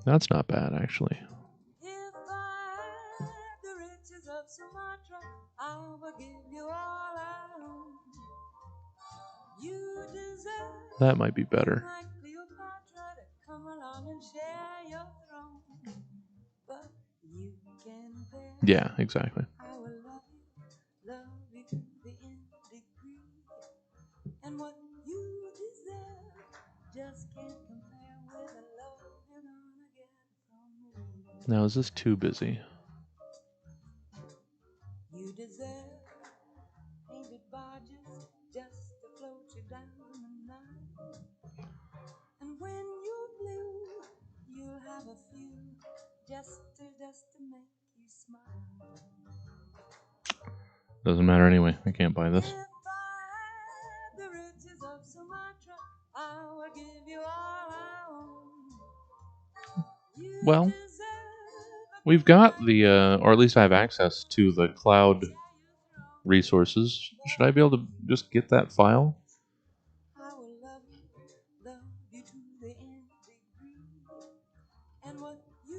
S2: That's not bad, actually.
S4: If I had the riches of Sumatra, I will give you all I own. You deserve
S2: That might be better.
S4: like Cleopatra to come along and share your throne. But you can bear.
S2: Yeah, exactly.
S4: I will love you to the nth degree. And what you deserve just can't compare with the love you're gonna get from me.
S2: Now, is this too busy?
S4: You deserve painted barges just to make you smile.
S2: Doesn't matter anyway. I can't buy this.
S4: If I had the riches of Sumatra, I would give you all I own. You
S2: Well,
S4: deserve a
S2: we've got the, or at least I have access to the cloud resources. Should I be able to just get that file?
S4: I will love you to the nth degree. And what you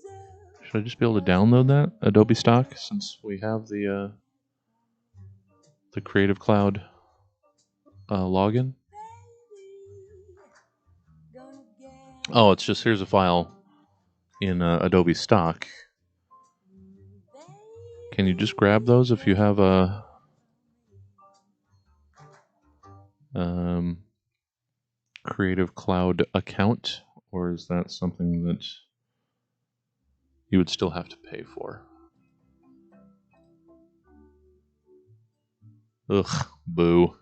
S4: deserve.
S2: Should I just be able to download that Adobe Stock since we have the Creative Cloud login?
S4: Gonna get
S2: Oh, it's just here's a file in Adobe Stock. Can you just grab those if you have a Creative Cloud account, or is that something that you would still have to pay for? Ugh, boo.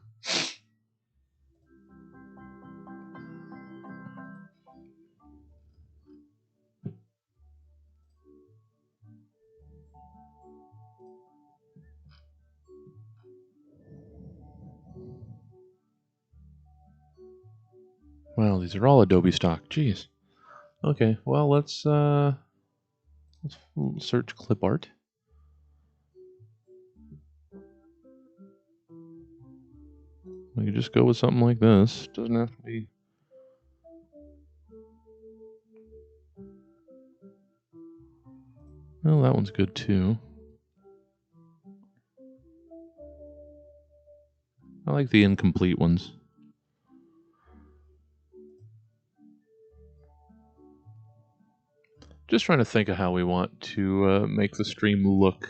S2: Wow, these are all Adobe Stock. Jeez. Okay, well let's search clip art. We could just go with something like this. Doesn't have to be. Well, that one's good too. I like the incomplete ones. Just trying to think of how we want to make the stream look,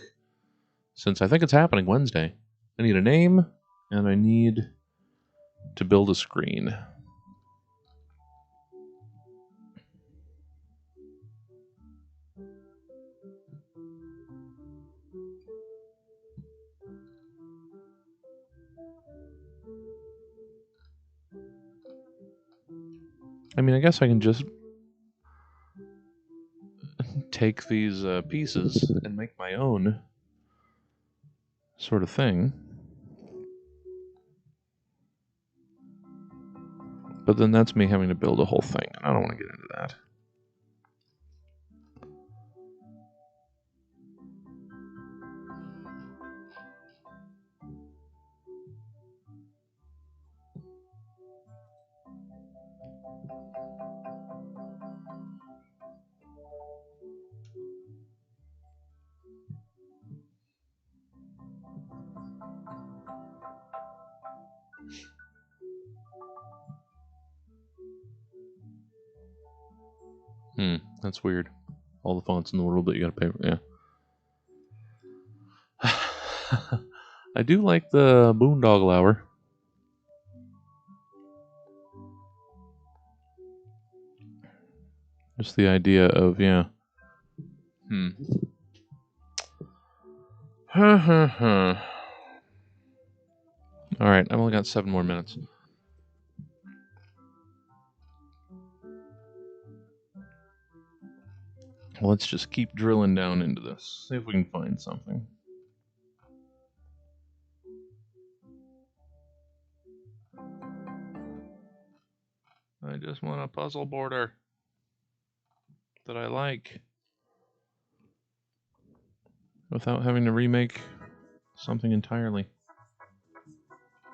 S2: since I think it's happening Wednesday. I need a name, and I need to build a screen. I mean, I guess I can just take these pieces and make my own sort of thing. But then that's me having to build a whole thing, and I don't want to get into that. That's weird. All the fonts in the world that you gotta pay for. Yeah. I do like the Boondoggle Hour. Just the idea of, yeah. Alright, I've only got 7 more minutes. Let's just keep drilling down into this. See if we can find something. I just want a puzzle border that I like without having to remake something entirely.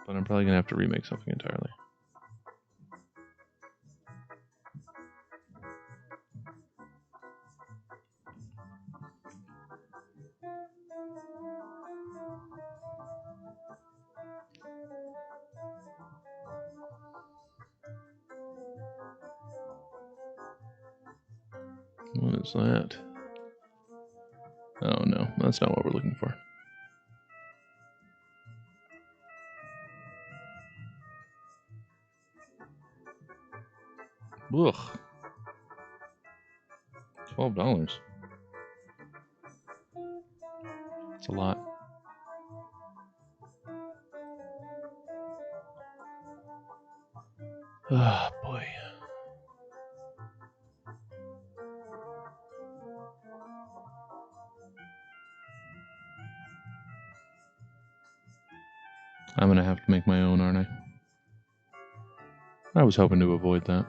S2: But I'm probably gonna have to remake something entirely. What is that? Oh no, that's not what we're looking for. Ugh. $12. It's a lot. Oh boy. I'm going to have to make my own, aren't I? I was hoping to avoid that.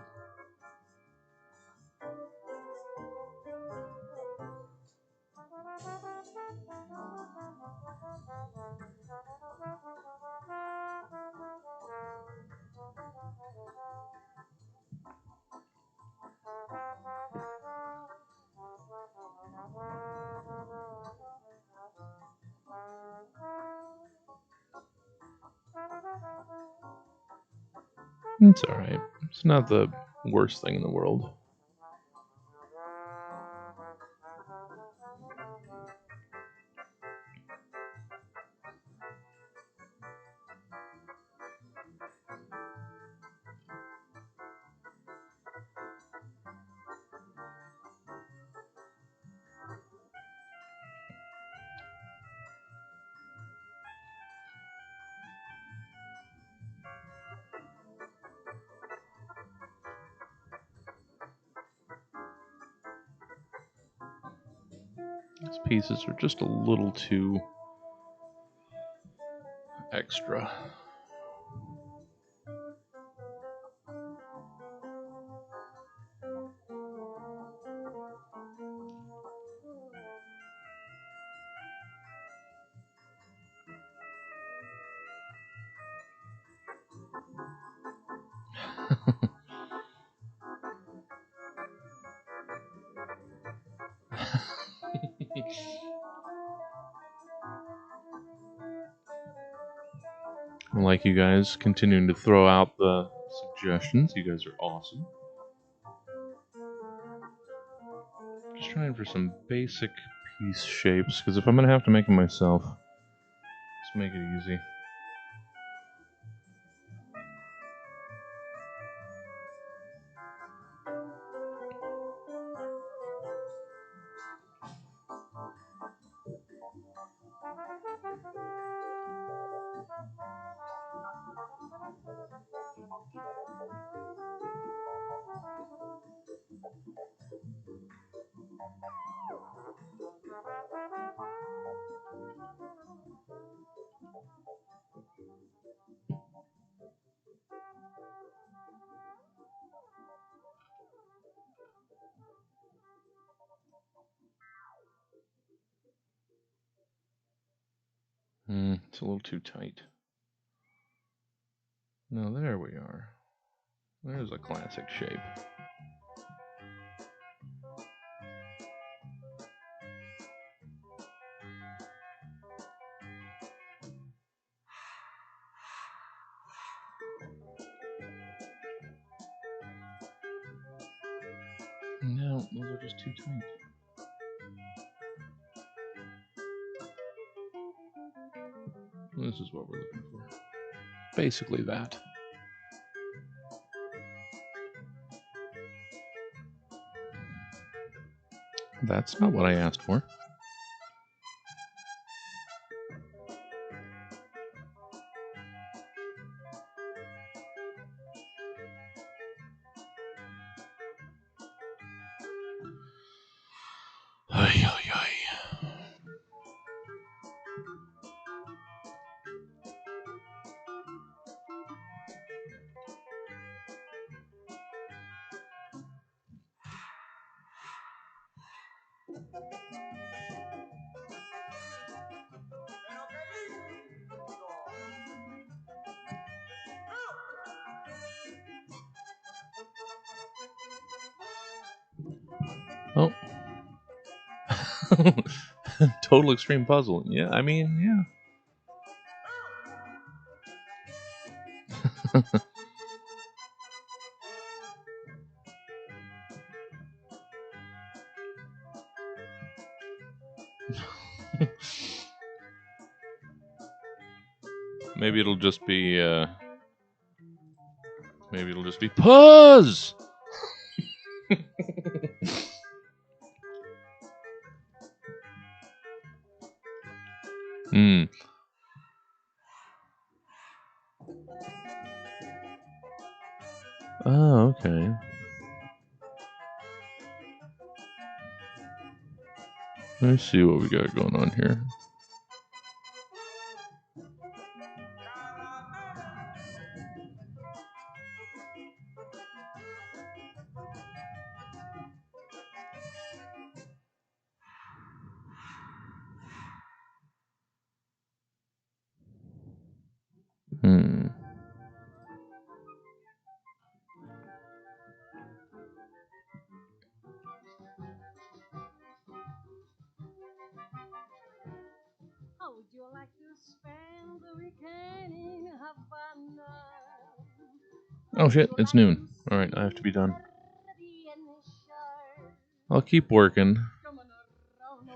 S2: It's alright. It's not the worst thing in the world. These pieces are just a little too extra. I like you guys continuing to throw out the suggestions. You guys are awesome. Just trying for some basic piece shapes, because if I'm going to have to make them myself, let's make it easy. It's a little too tight. No, there we are. There's a classic shape. No, those are just too tight. This is what we're looking for. Basically that. That's not what I asked for. Ay, ay, ay. Oh. Total Extreme Puzzle. Yeah, I mean, yeah. Maybe it'll just be, Puzz! Hmm. Oh, okay. Let's see what we got going on here. Oh shit, it's noon. Alright, I have to be done. I'll keep working.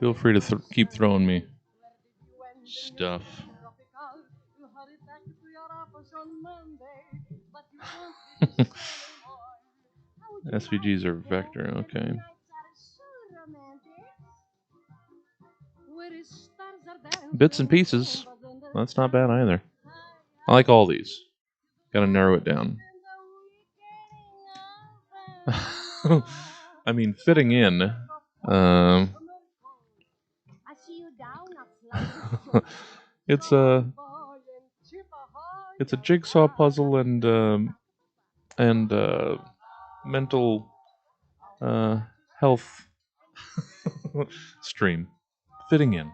S2: Feel free to keep throwing me stuff. SVGs are vector, okay. Bits and pieces. That's not bad either. I like all these. Gotta narrow it down. I mean, fitting in. It's a jigsaw puzzle and mental health stream. Fitting in.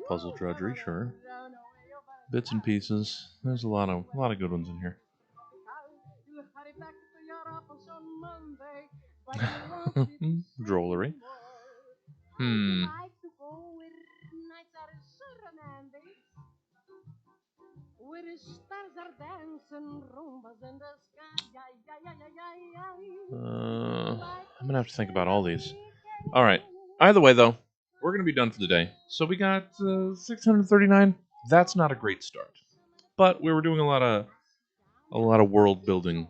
S2: Puzzle drudgery, sure. Bits and pieces. There's a lot of good ones in here. Drollery. I'm gonna have to think about all these. All right. Either way, though, we're gonna be done for the day. So we got 639. That's not a great start, but we were doing a lot of world building,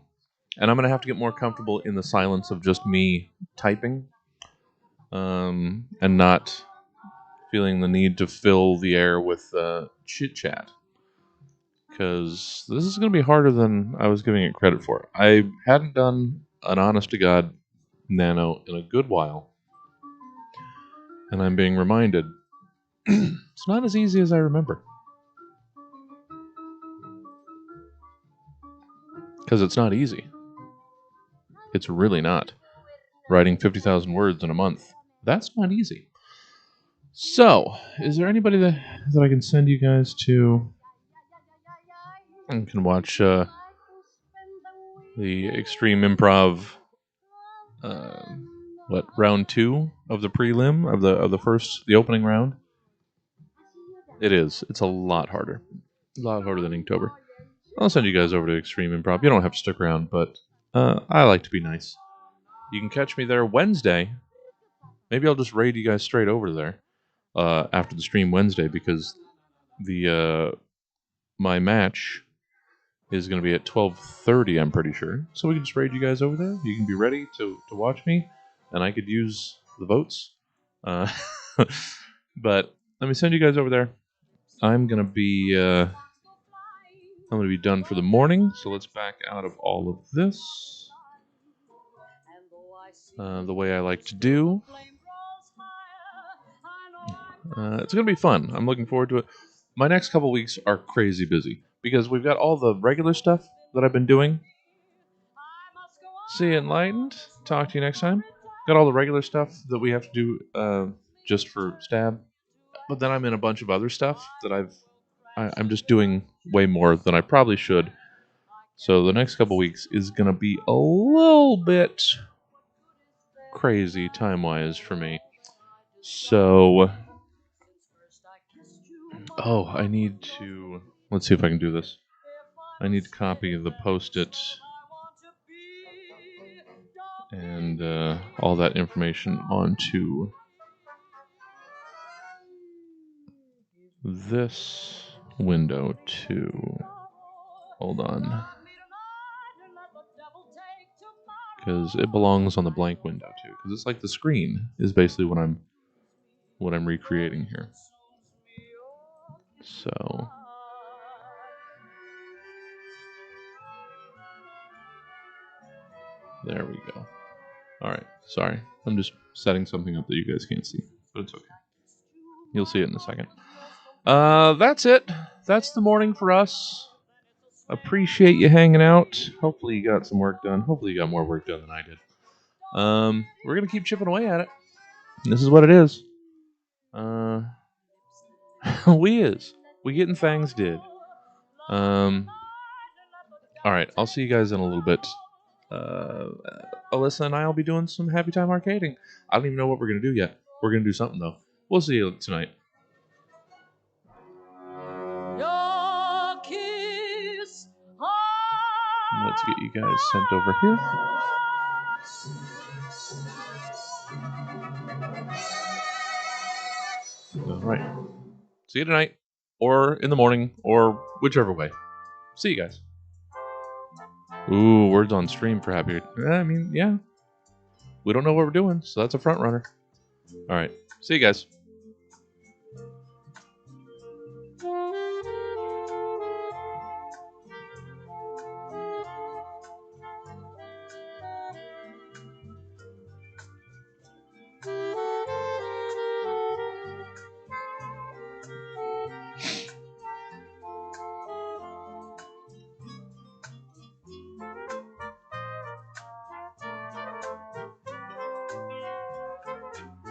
S2: and I'm gonna have to get more comfortable in the silence of just me typing, and not feeling the need to fill the air with chit chat. Because this is going to be harder than I was giving it credit for. I hadn't done an honest to God nano in a good while. And I'm being reminded it's not as easy as I remember. Because it's not easy. It's really not. Writing 50,000 words in a month, that's not easy. So, is there anybody that I can send you guys to? And can watch the Extreme Improv. Round 2 of the prelim of the opening round. It is. It's a lot harder. A lot harder than Inktober. I'll send you guys over to Extreme Improv. You don't have to stick around, but I like to be nice. You can catch me there Wednesday. Maybe I'll just raid you guys straight over there after the stream Wednesday, because the my match is going to be at 12:30, I'm pretty sure. So we can just raid you guys over there. You can be ready to watch me, and I could use the votes. But let me send you guys over there. I'm going to be done for the morning, so let's back out of all of this the way I like to do. It's going to be fun. I'm looking forward to it. My next couple weeks are crazy busy because we've got all the regular stuff that I've been doing. See you enlightened. Talk to you next time. Got all the regular stuff that we have to do just for Stab. But then I'm in a bunch of other stuff that I'm just doing way more than I probably should. So the next couple weeks is going to be a little bit crazy time-wise for me. So, I need to... Let's see if I can do this. I need to copy the Post-it and all that information onto this window too. Hold on. Because it belongs on the blank window too. Because it's like the screen is basically what I'm recreating here. So there we go. Alright, sorry. I'm just setting something up that you guys can't see. But it's okay. You'll see it in a second. That's it. That's the morning for us. Appreciate you hanging out. Hopefully you got some work done. Hopefully you got more work done than I did. We're going to keep chipping away at it. This is what it is. We getting things did. Alright, I'll see you guys in a little bit. Alyssa and I will be doing some Happy Time arcading. I don't even know what we're going to do yet. We're going to do something, though. We'll see you tonight.
S4: Your kiss.
S2: Let's get you guys sent over here. All right. See you tonight, or in the morning, or whichever way. See you guys. Ooh, words on stream for Happy. I mean, yeah. We don't know what we're doing, so that's a front runner. All right. See you guys.